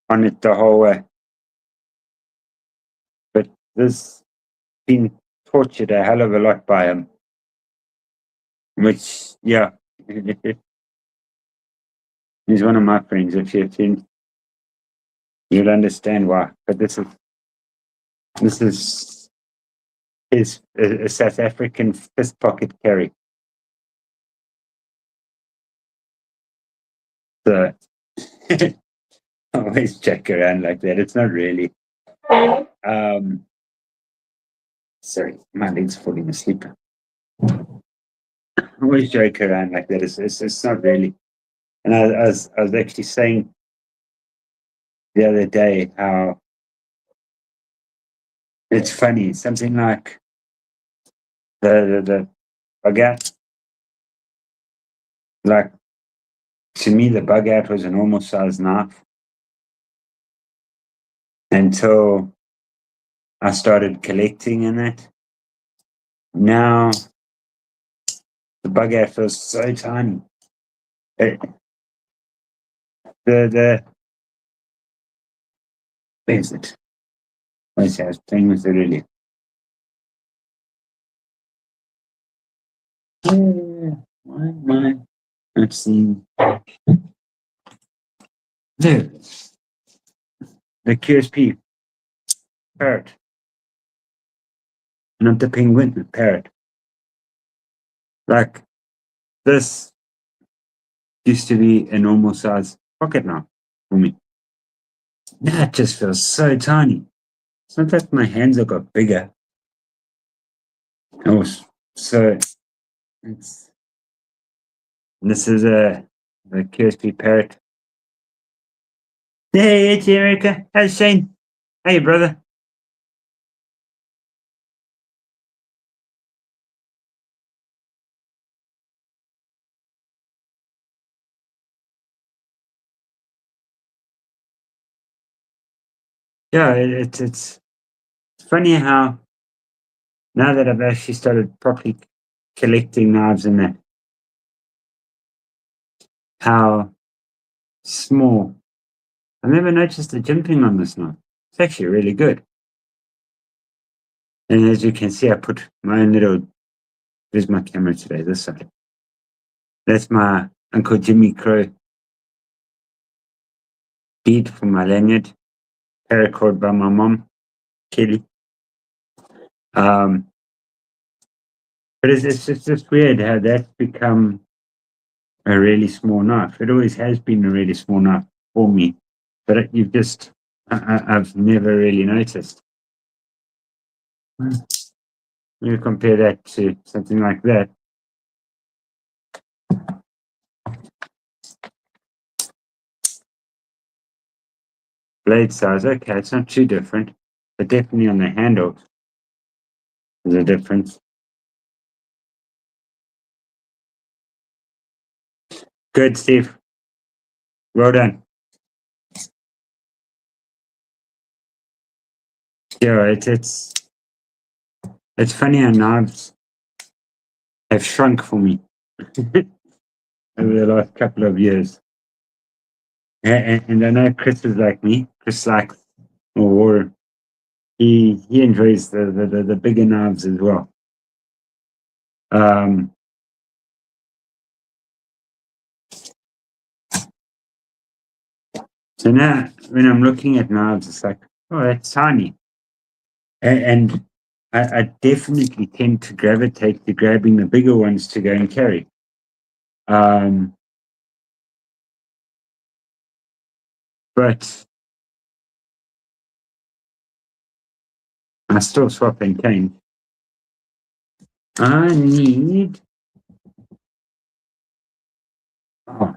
on it the whole way. But this been tortured a hell of a lot by him. Which, yeah, he's one of my friends. If you'll understand why. But this is his a South African fist pocket carry. So I always check around like that. It's not really. Sorry, my leg's falling asleep. I always joke around like that. It's not really. And I was actually saying the other day how it's funny. Something like the bug out. Like to me, the bug out was a normal size knife until I started collecting in it. Now the bug out feels so tiny. It, the where's it? Where's it? I was playing with it earlier. Why am I not seeing? There, the QSP parrot, not the penguin, the parrot. Like this used to be a normal size pocket knife for me. Now it just feels so tiny. It's not that my hands have got bigger. Oh, so it's this is the QSP parrot. Hey, it's Erica. How's Shane? Hey, brother. Yeah, it's funny how now that I've actually started properly collecting knives and that, how small. I never noticed the jimping on this knife. It's actually really good. And as you can see, I put my own little. Where's my camera today? This side. That's my Uncle Jimmy Crow bead for my lanyard, paracord by my mom, Kelly. Um, but it's just weird how that's become a really small knife. It always has been a really small knife for me, but you've just, I've never really noticed. You compare that to something like that. Blade size, okay, it's not too different, but definitely on the handle, there's a difference. Good, Steve. Well done. Yeah, it's funny how knives have shrunk for me over the last couple of years. And I know Chris is like me. Chris likes, or he enjoys the bigger knives as well. Um, so now when I'm looking at knives, it's like, oh, that's tiny. And I definitely tend to gravitate to grabbing the bigger ones to go and carry. But I still swap and change. I need. Oh,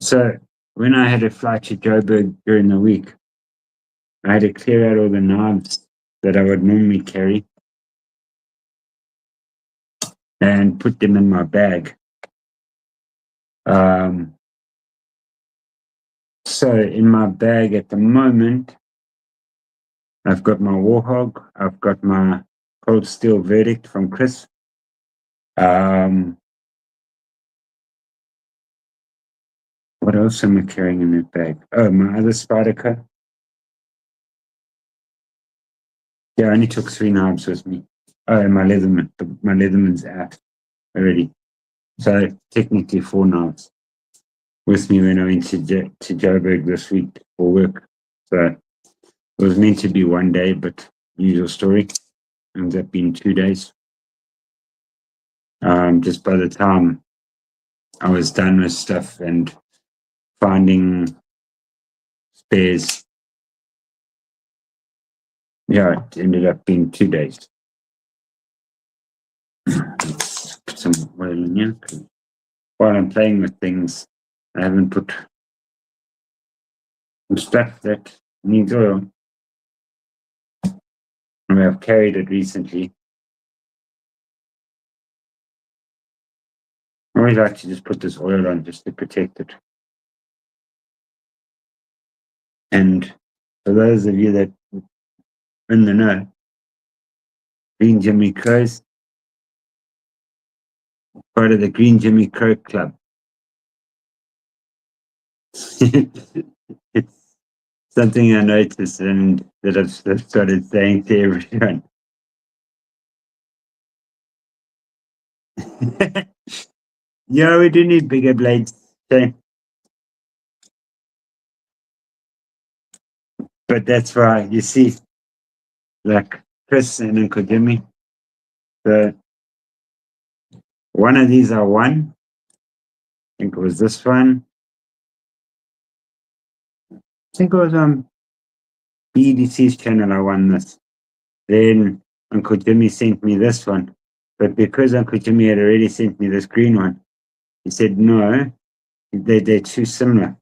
so when I had a flight to Joburg during the week, I had to clear out all the knives that I would normally carry. and put them in my bag. So in my bag at the moment, I've got my Warhog, I've got my Cold Steel Verdict from Chris. What else am I carrying in that bag? Oh, my other Spyderco. Yeah, I only took 3 knobs with me. Oh, and my Leatherman. My Leatherman's out already. So technically 4 knobs with me when I went to Joburg this week for work. So it was meant to be 1 day, but usual story. Ends up being 2 days. Just by the time I was done with stuff and finding spares, yeah, it ended up being 2 days. Let's put some oil in here. While I'm playing with things, I haven't put some stuff that needs oil. I have carried it recently. I always like to just put this oil on just to protect it. And for those of you that in the know, Green Jimmy Crow's part of the Green Jimmy Crow Club. It's something I noticed and that I've started saying to everyone. Yeah, we do need bigger blades. So, but that's why you see, like Chris and Uncle Jimmy, the one of these I won. I think it was this one. I think it was on BDC's channel I won this. Then Uncle Jimmy sent me this one. But because Uncle Jimmy had already sent me this green one, he said, no, they're too similar.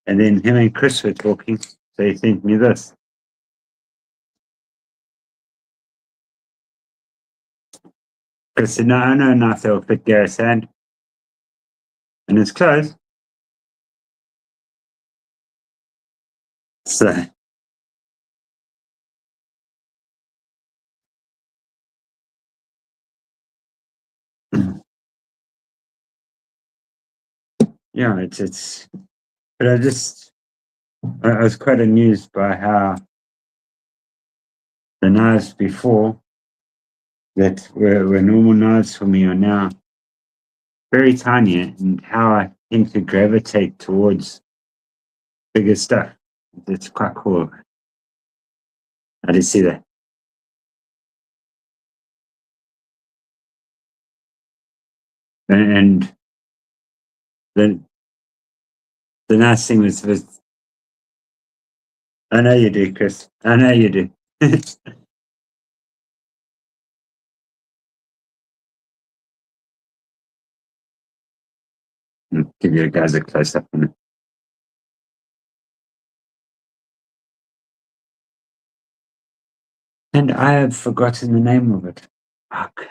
And then him and Chris were talking, so he sent me this. Chris said, no, I know enough that'll fit Gareth's hand. And it's close. So, yeah, it's, but I was quite amused by how the knives before that were normal knives for me are now very tiny, and how I tend to gravitate towards bigger stuff. It's quite cool. I did see that. And the nice thing was I know you do, Chris. I know you do. Give you guys a close up on it. And I have forgotten the name of it. Fuck.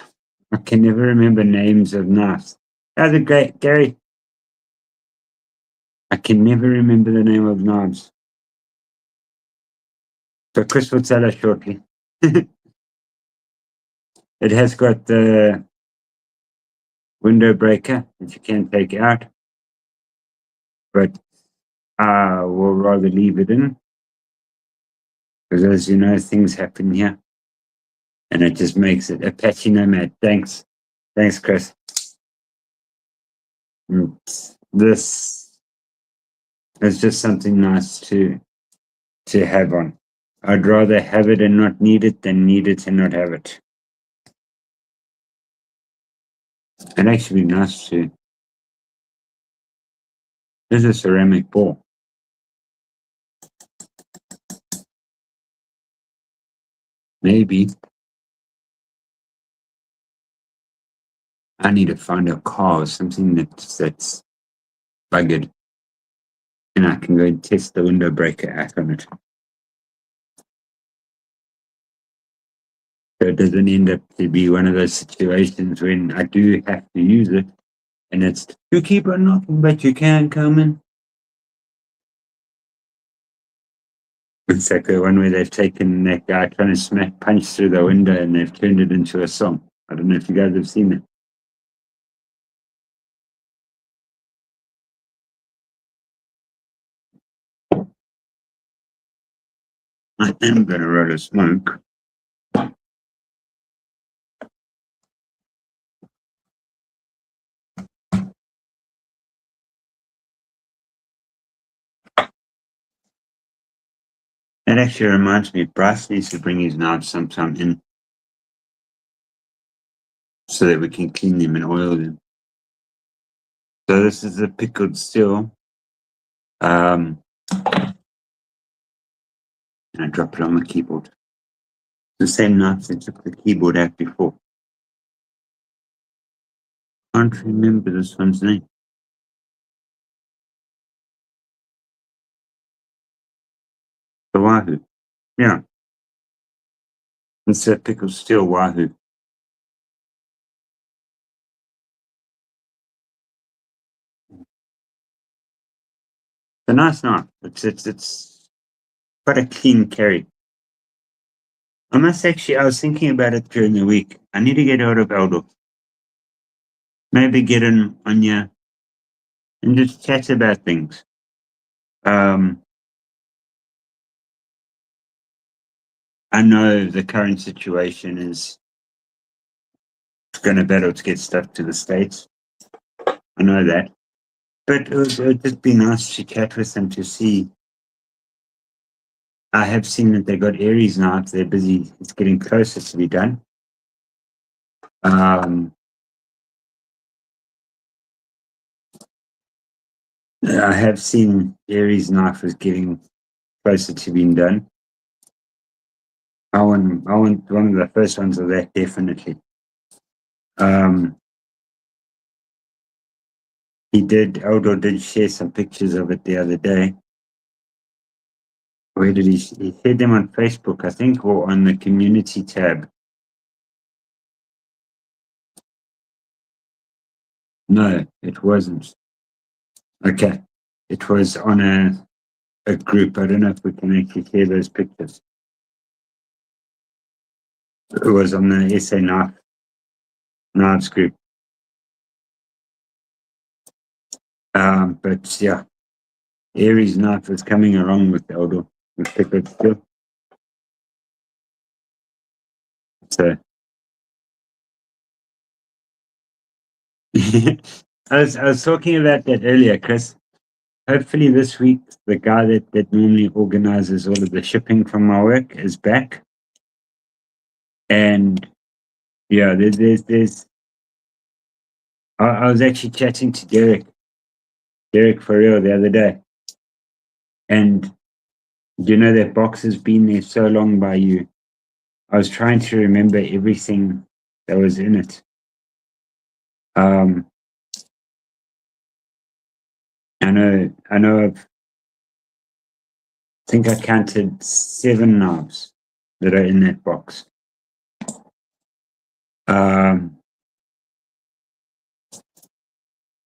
I can never remember names of knives. That's a great Gary. I can never remember the name of knives. So Chris will tell us shortly. It has got the window breaker that you can take out, but I will rather leave it in because, as you know, things happen here, and it just makes it Apache Nomad. Thanks, Chris. This is just something nice to have on. I'd rather have it and not need it than need it and not have it. It'd actually be nice to. There's a ceramic ball. Maybe I need to find a car or something that's buggered, and I can go and test the window breaker out on it. So it doesn't end up to be one of those situations when I do have to use it and it's, you keep on knocking, but you can't come in. It's like the one where they've taken that guy trying to smack punch through the window and they've turned it into a song. I don't know if you guys have seen it. I am going to roll a smoke. That actually reminds me, Bryce needs to bring his knives sometime in so that we can clean them and oil them. So this is a pickled steel. And I drop it on my keyboard. The same knife that took the keyboard out before. Can't remember this one's name. The Wahoo. Yeah. It's a pickled steel Wahoo. It's a nice knife. It's quite a clean carry. I was thinking about it during the week. I need to get out of Aldo. Maybe get in on you and just chat about things. I know the current situation is going to battle to get stuff to the States. I know that. But it would just be nice to chat with them to see. I have seen that they got Aries now. They're busy. It's getting closer to be done. I have seen Aries knife is getting closer to being done. I want one of the first ones of that, definitely. Aldo did share some pictures of it the other day. Where did he shared them on Facebook, I think, or on the community tab? No, it wasn't. Okay. It was on a group. I don't know if we can actually share those pictures. It was on the SA Knives group. But yeah, Aries knife is coming along with Aldo. With pickled steel. So I was talking about that earlier, Chris. Hopefully this week the guy that normally organizes all of the shipping from my work is back. And yeah, there's I was actually chatting to Derek for real the other day. And you know that box has been there so long by you. I was trying to remember everything that was in it. I know I think I counted 7 knives that are in that box.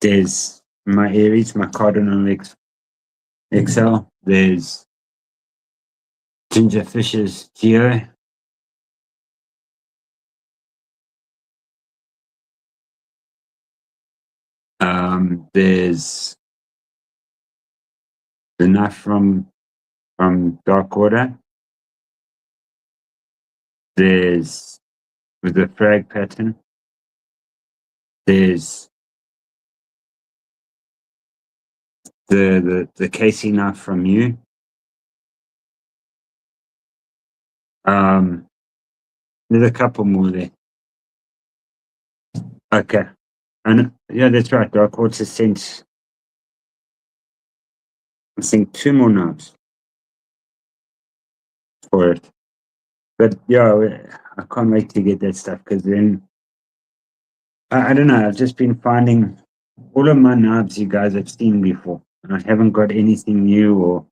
There's my Aries, my Cardinal XL. There's Ginger Fisher's Geo. There's the knife from Dark Order. There's with the frag pattern. There's the Casey knife from you. There's a couple more there. Okay. And yeah, that's right. Dark Order sent, I think, 2 more knives for it. But yeah, I can't wait to get that stuff because then I don't know. I've just been finding all of my knives you guys have seen before, and I haven't got anything new or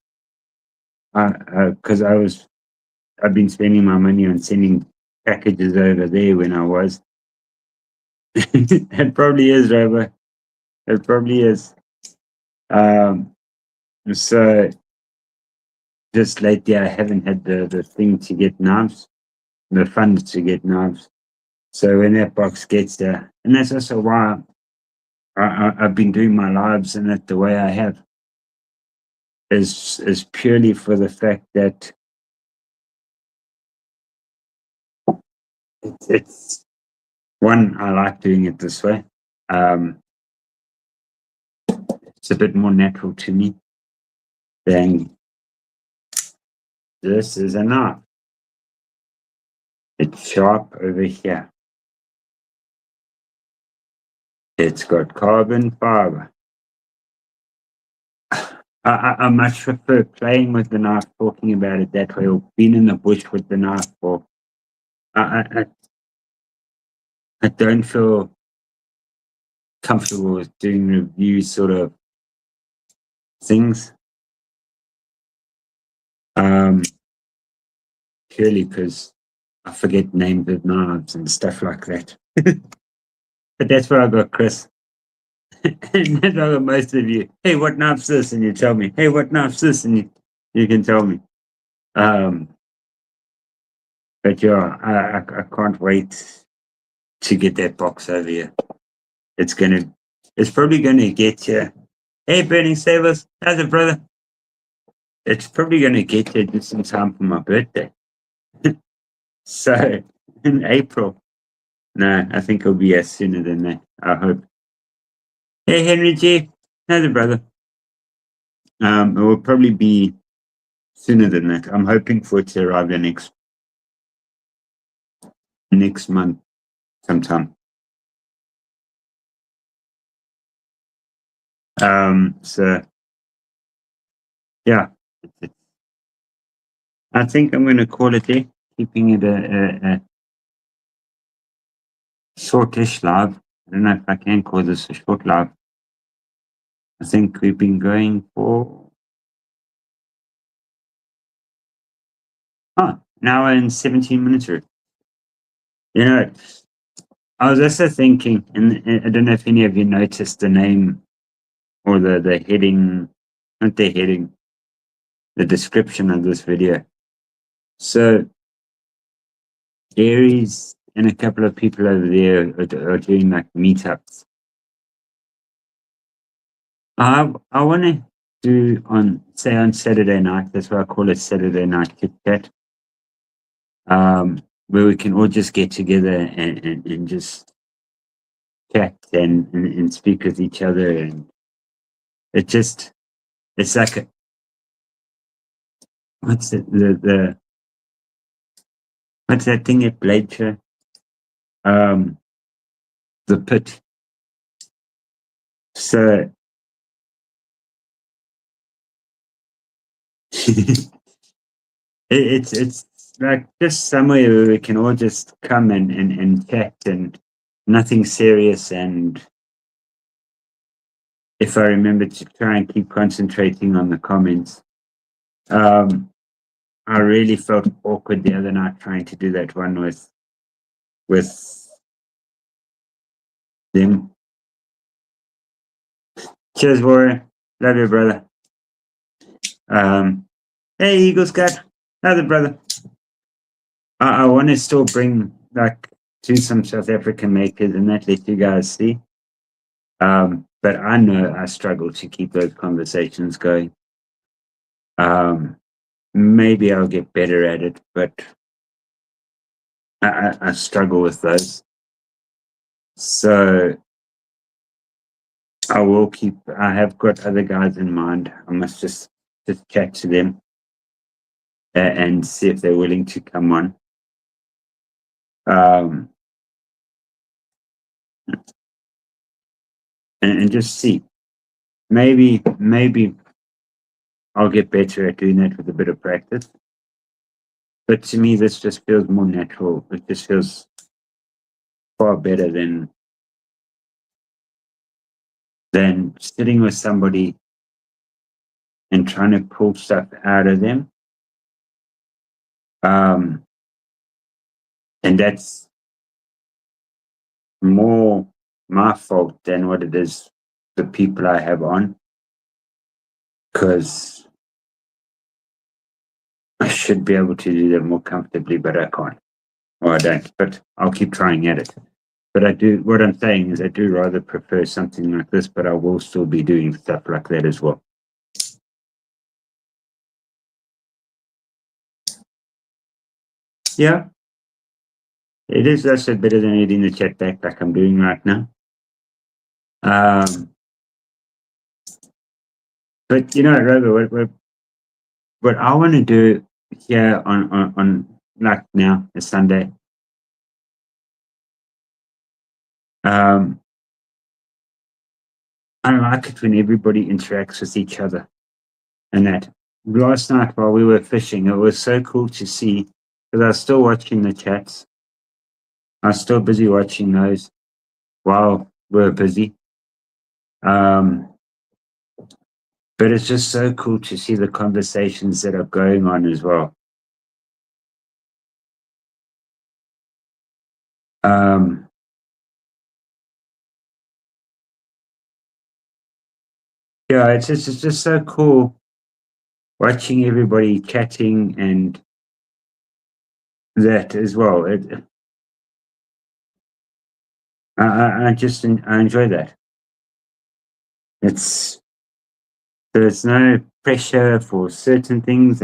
because I've been spending my money on sending packages over there when I was. It probably is, Robo. It probably is. Um, so just lately, I haven't had the thing to get knives, the funds to get knives. So when that box gets there, and that's also why I've been doing my lives in it the way I have, is purely for the fact that it's one, I like doing it this way. It's a bit more natural to me than this is a knife. It's sharp over here. It's got carbon fiber. I much prefer playing with the knife, talking about it that way, or being in the bush with the knife. Or I don't feel comfortable with doing review sort of things. Purely because I forget names of knives and stuff like that. But that's where I got Chris. And that's where I got most of you. Hey, what knife's this? And you tell me. Hey, what knife's this? And you can tell me. But yeah, I can't wait to get that box over here. It's probably gonna get you. Hey, Burning Savers, how's it, brother? It's probably gonna get you just in time for my birthday. So in April. No, I think it'll be sooner than that. I hope. Hey, Henry G, how's it, brother? It will probably be sooner than that. I'm hoping for it to arrive the next month sometime. So yeah, I think I'm going to call it there, keeping it a shortish live. I don't know if I can call this a short live. I think we've been going for an hour and 17 minutes. You know, I was also thinking, and I don't know if any of you noticed the name or the heading, not the heading, the description of this video. So Aries and a couple of people over there are doing like meetups. I want to do on Saturday night. That's why I call it Saturday night chit chat. Where we can all just get together and just chat and speak with each other, and it's like what's it the what's that thing at Blade Show? The pit. So it's like just somewhere where we can all just come and chat, and nothing serious. And if I remember to try and keep concentrating on the comments. I really felt awkward the other night trying to do that one with them. Cheers, Warrior. Love you, brother. Hey, Eagle Scout. How's it, brother? I want to still bring like to some South African makers and that let you guys see. But I know I struggle to keep those conversations going. Maybe I'll get better at it, but I struggle with those. So I have got other guys in mind. I must just chat to them and see if they're willing to come on. And just see. Maybe I'll get better at doing that with a bit of practice. But to me, this just feels more natural. It just feels far better than sitting with somebody and trying to pull stuff out of them. And that's more my fault than what it is the people I have on, because I should be able to do that more comfortably, but I can't. Or I don't, but I'll keep trying at it. But I do, what I'm saying is I do rather prefer something like this, but I will still be doing stuff like that as well. Yeah, it is also better than editing the chat back like I'm doing right now. But you know, Robo, what I want to do here on like now, it's Sunday. I like it when everybody interacts with each other. And that last night while we were fishing, it was so cool to see, because I was still watching the chats. I was still busy watching those while we were busy. But it's just so cool to see the conversations that are going on as well. Yeah, it's just so cool watching everybody chatting and that as well. I enjoy that. It's there's no pressure for certain things,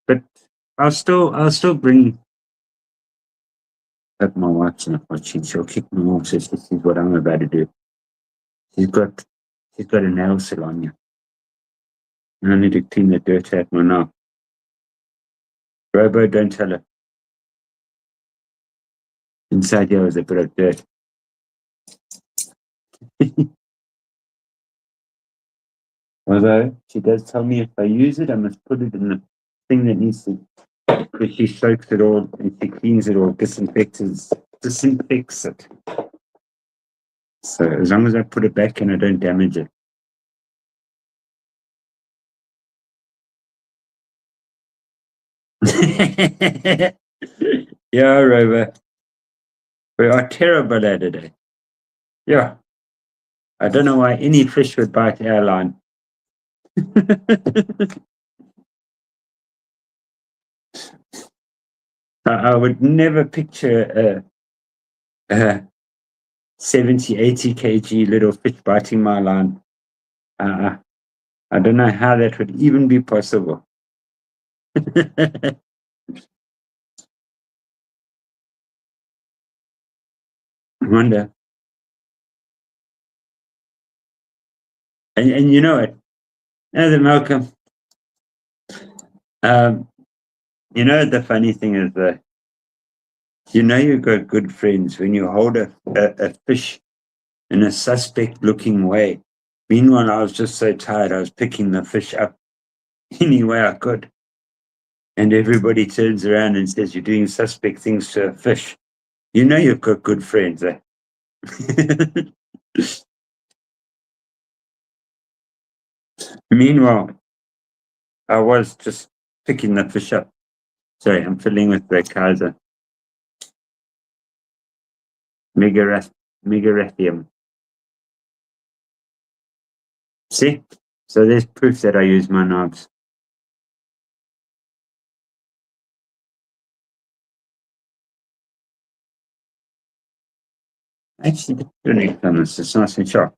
but I'll still bring. Hope my wife's not watching. She'll kick me off if she sees what I'm about to do. She's got she's got a nail salon here. And I need to clean the dirt out my nail. Robo, don't tell her. Inside here is a bit of dirt. Although she does tell me if I use it, I must put it in the thing that needs to, because she soaks it all and she cleans it all, disinfects it. So as long as I put it back and I don't damage it. Yeah, Rover. We are terrible at it. Yeah. I don't know why any fish would bite airline. I would never picture a 70, 80 kg little fish biting my line. I don't know how that would even be possible. I wonder. And you know it. As Malcolm, um, you know the funny thing is that you know you've got good friends when you hold a fish in a suspect looking way. Meanwhile, I was just so tired, I was picking the fish up any way I could. And everybody turns around and says, "You're doing suspect things to a fish." You know you've got good friends, eh? Meanwhile, I was just picking the fish up. Sorry, I'm filling with the Kaiser. Megarathium. See? So there's proof that I use my knobs. Actually, don't need this. It's nice and sharp.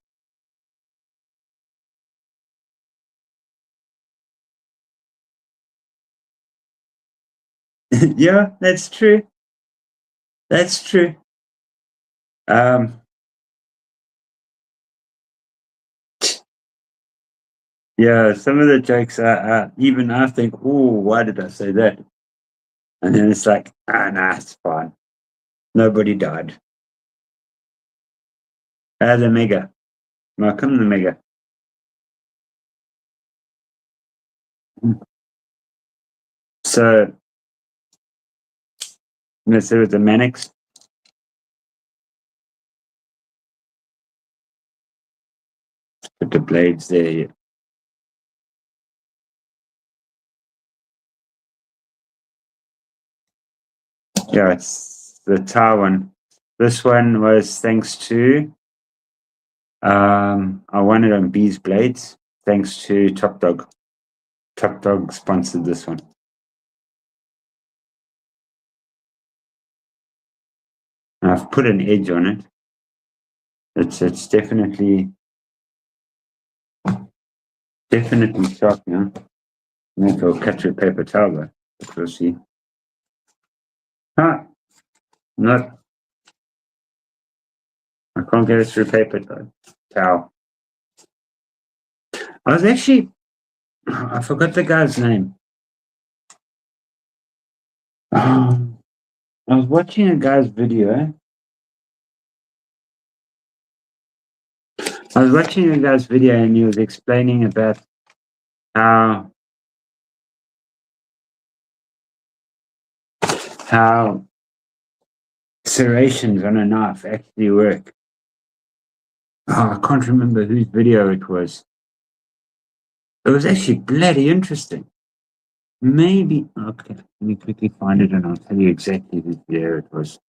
Yeah, that's true. That's true. Um, yeah, some of the jokes are even I think, oh, why did I say that? And then it's like, nah, it's fine. Nobody died. The mega. Welcome the mega. So let's see with the Mannix. Put the blades there. Yeah, it's the tar one. This one was thanks to I won it on Bees Blades, thanks to Top Dog. Top Dog sponsored this one. And I've put an edge on it. It's definitely sharp now. Maybe I'll cut your paper towel though. We'll see. Ah, not. I can't get it through paper towel. I was actually, I forgot the guy's name. I was watching a guy's video. And he was explaining about how serrations on a knife actually work. Oh, I can't remember whose video it was. It was actually bloody interesting. Maybe, okay, let me quickly find it and I'll tell you exactly whose video it was.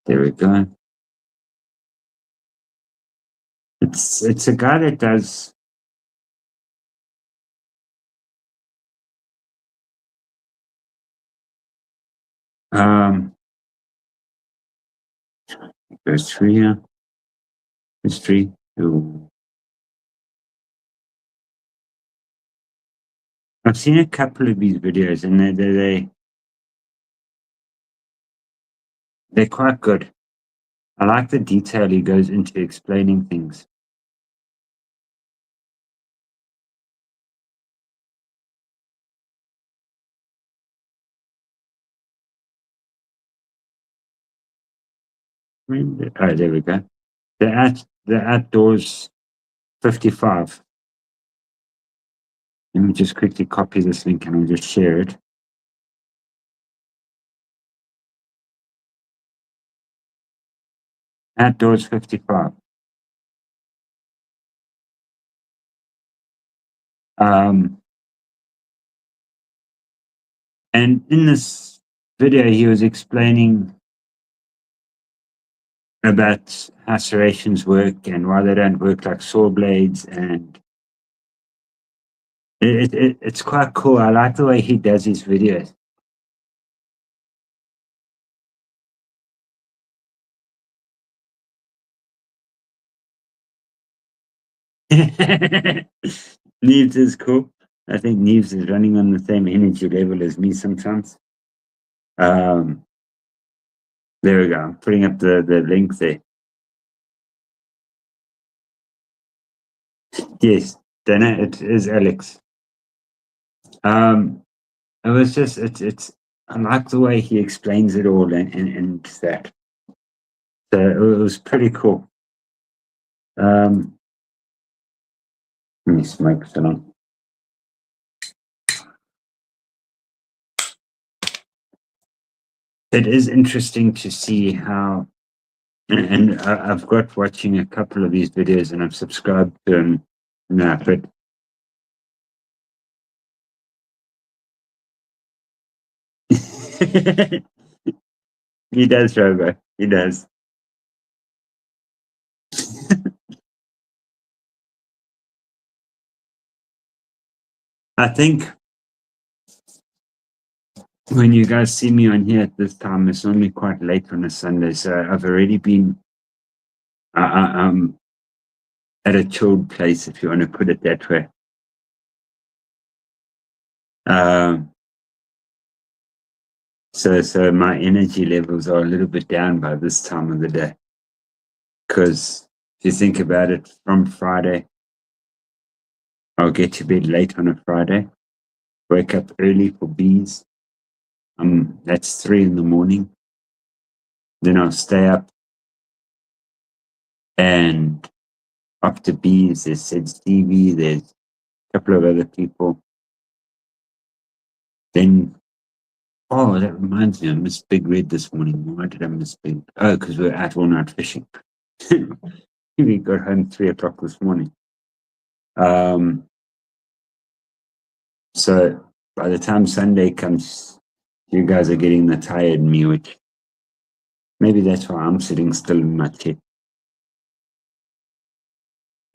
There we go. It's a guy that does goes through here. History. Ooh. I've seen a couple of these videos and they're quite good. I like the detail he goes into explaining things. Oh, there we go. The outdoors 55. Let me just quickly copy this link and I'll just share it. Outdoors 55. And in this video, he was explaining about how serrations work and why they don't work like saw blades, and it's quite cool. I like the way he does his videos. Neves is cool. I think Neves is running on the same energy level as me sometimes. There we go. I'm putting up the link there. Yes, Dana, it is Alex. It was just it's I like the way he explains it all and that. So it was pretty cool. Let me smoke it on. It is interesting to see how, and I've got watching a couple of these videos and I've subscribed to him now, but he does, Robo. He does. I think when you guys see me on here at this time, it's only quite late on a Sunday, so I've already been at a chilled place, if you want to put it that way. So my energy levels are a little bit down by this time of the day. Because if you think about it, from Friday, I'll get to bed late on a Friday, wake up early for bees. That's 3 a.m. Then I'll stay up, and after bees, there's Sid's TV, there's a couple of other people. Then Oh, that reminds me, I missed Big Red this morning. Why did I miss Big? Oh, because we were out all night fishing. We got home 3 o'clock this morning. Um, so by the time Sunday comes, you guys are getting the tired me, which maybe that's why I'm sitting still in my chair.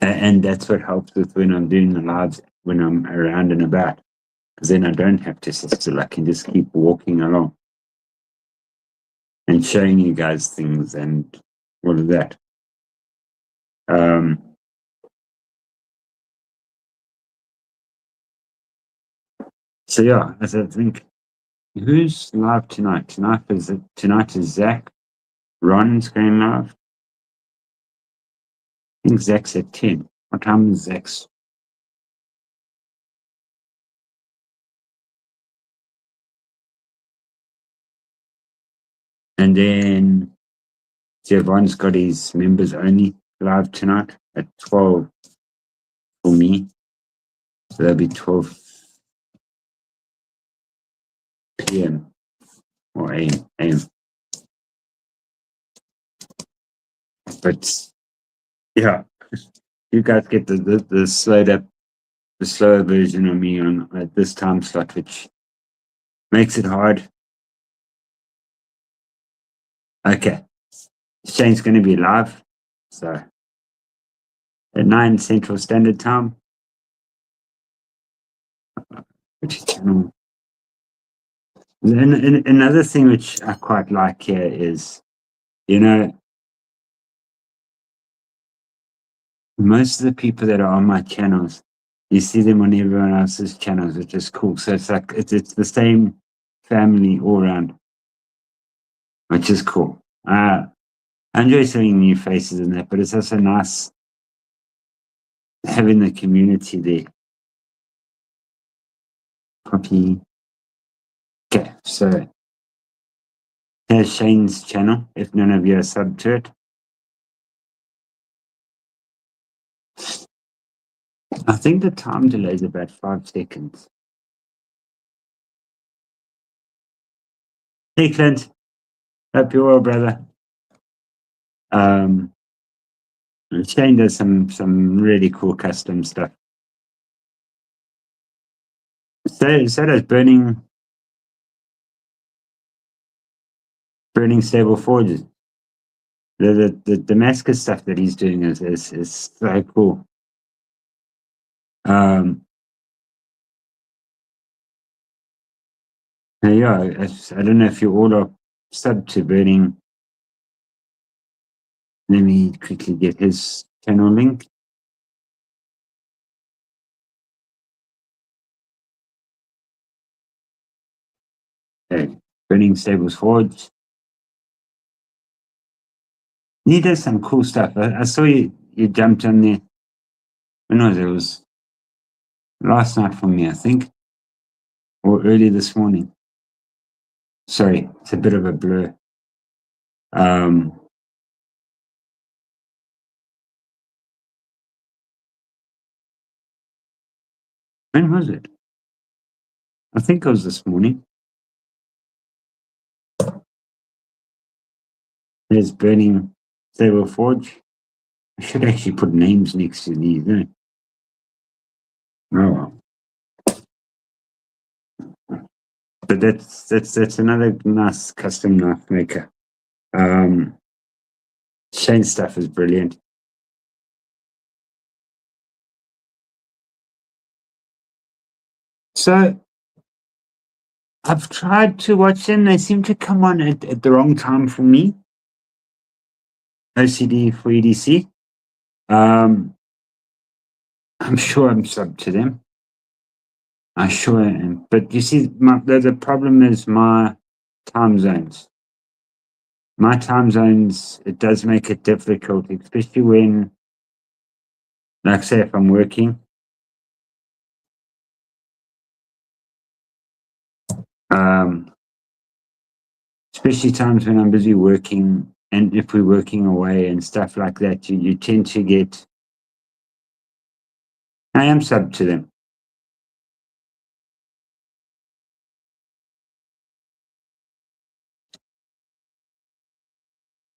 And that's what helps with when I'm doing the lives, when I'm around and about, because then I don't have to sit still. I can just keep walking along and showing you guys things and all of that. Um, so yeah, as I think, who's live tonight? Tonight is Zach. Ron's going live. I think Zach's at 10. What time is Zach's? And then Javon's got his members only live tonight at 12 for me. So that'll be 12 p.m. or a.m. But yeah, you guys get the slowed up, the slower version of me on at this time slot, which makes it hard. Okay, Shane's going to be live, so at 9 Central Standard Time, which is channel. And another thing which I quite like here is, you know, most of the people that are on my channels, you see them on everyone else's channels, which is cool. So it's like it's the same family all around, which is cool. I enjoy seeing new faces in that, but it's also nice having the community there. Copy. Okay, so here's Shane's channel. If none of you are sub to it, I think the time delay is about 5 seconds. Hey, Clint. Hope you're well, brother. Um, Shane does some really cool custom stuff. So does burning stable forges. The Damascus stuff that he's doing is so cool. Yeah, I don't know if you all are sub to burning. Let me quickly get his channel link. Okay, burning stables forge. He does some cool stuff. I saw you jumped on there. When was it? It was last night for me, I think, or early this morning. Sorry, it's a bit of a blur. When was it? I think it was this morning. There's burning stable forge. I should actually put names next to these. Eh? Oh well. But that's another nice custom knife maker. Shane's stuff is brilliant. So I've tried to watch them. They seem to come on at the wrong time for me. OCD for EDC. I'm sure I'm sub to them. I sure am. But you see, the problem is my time zones. My time zones, it does make it difficult, especially when, like, say, if I'm working. Especially times when I'm busy working, and if we're working away and stuff like that, you tend to get. I am sub to them.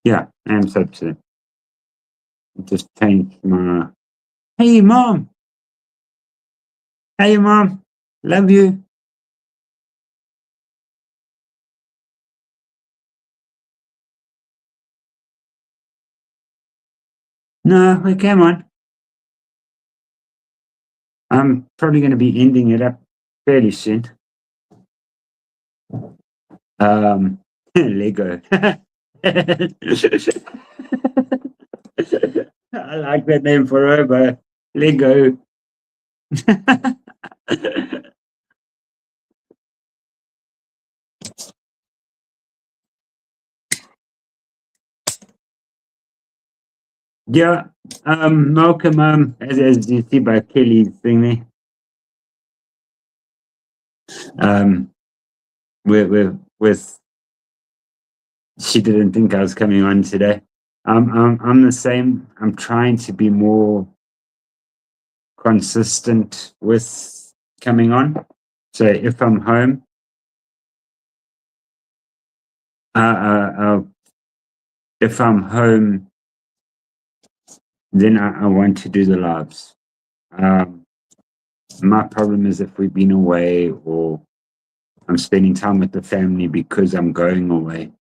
Yeah, I'm so upset. Just changed my. Hey, mom. Hey, mom. Love you. No, we come on. I'm probably going to be ending it up fairly soon. Lego. I like that name forever. Lego. Yeah, Malcolm, as you see by Kelly's thingy, um, with she didn't think I was coming on today. I'm the same. I'm trying to be more consistent with coming on. So if I'm home, uh, uh, uh, if I'm home, then I want to do the lives. Um, my problem is if we've been away or I'm spending time with the family because I'm going away.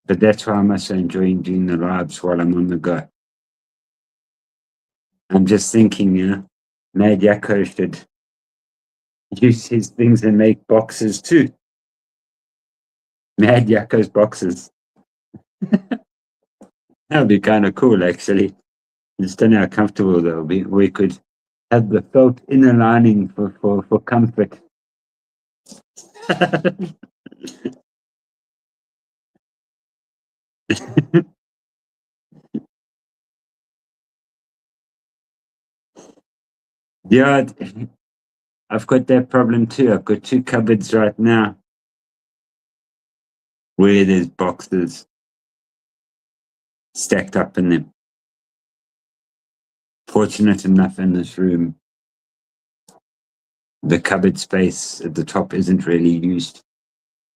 But that's why I'm also enjoying doing the lives while I'm on the go. I'm just thinking, Mad Yakko should use his things and make boxes too. Mad Yakko's boxes. That'd be kind of cool, actually. Just don't know how comfortable they'll be. We could have the felt inner lining for comfort. Yeah, I've got that problem too. I've got two cupboards right now where there's boxes stacked up in them. Fortunate enough in this room, the cupboard space at the top isn't really used,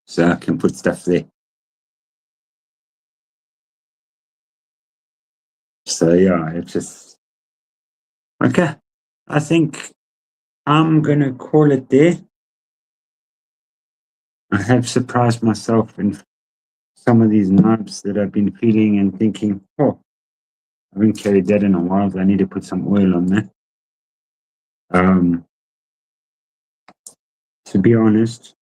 so I can put stuff there. So yeah, it's just okay. I think I'm gonna call it there. I have surprised myself in some of these knobs that I've been feeling and thinking, oh, I haven't carried that in a while. So I need to put some oil on that. Um, to be honest,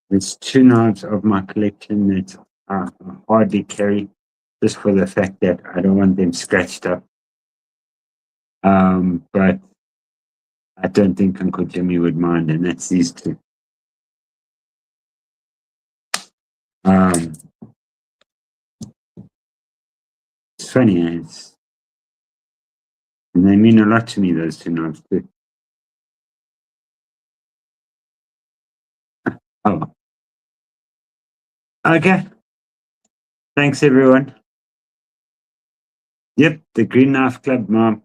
there's two knobs of my collection that I hardly carry just for the fact that I don't want them scratched up. But I don't think Uncle Jimmy would mind, and that's these two. Um, it's funny, and they mean a lot to me, those two knobs too. Oh, okay. Thanks, everyone. Yep, the Green Knife Club, Mom.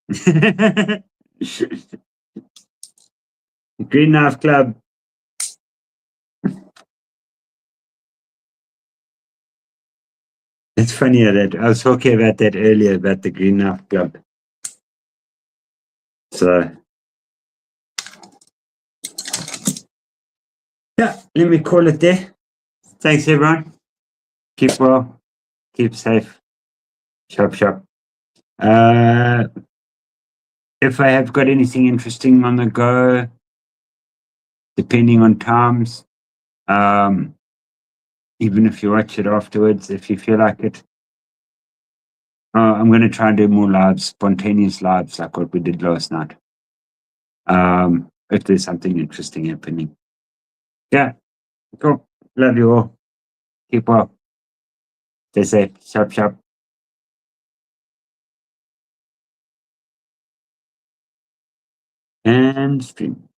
The Green Knife Club. It's funny that I was talking about that earlier about the Green Knife Club. So, yeah, let me call it there. Thanks, everyone. Keep well, keep safe. Shop, shop. Uh, if I have got anything interesting on the go, depending on times, um, even if you watch it afterwards, if you feel like it, I'm going to try and do more lives, spontaneous lives like what we did last night. If there's something interesting happening. Yeah, cool. Love you all. Keep well. Stay safe. Sharp, sharp. And stream.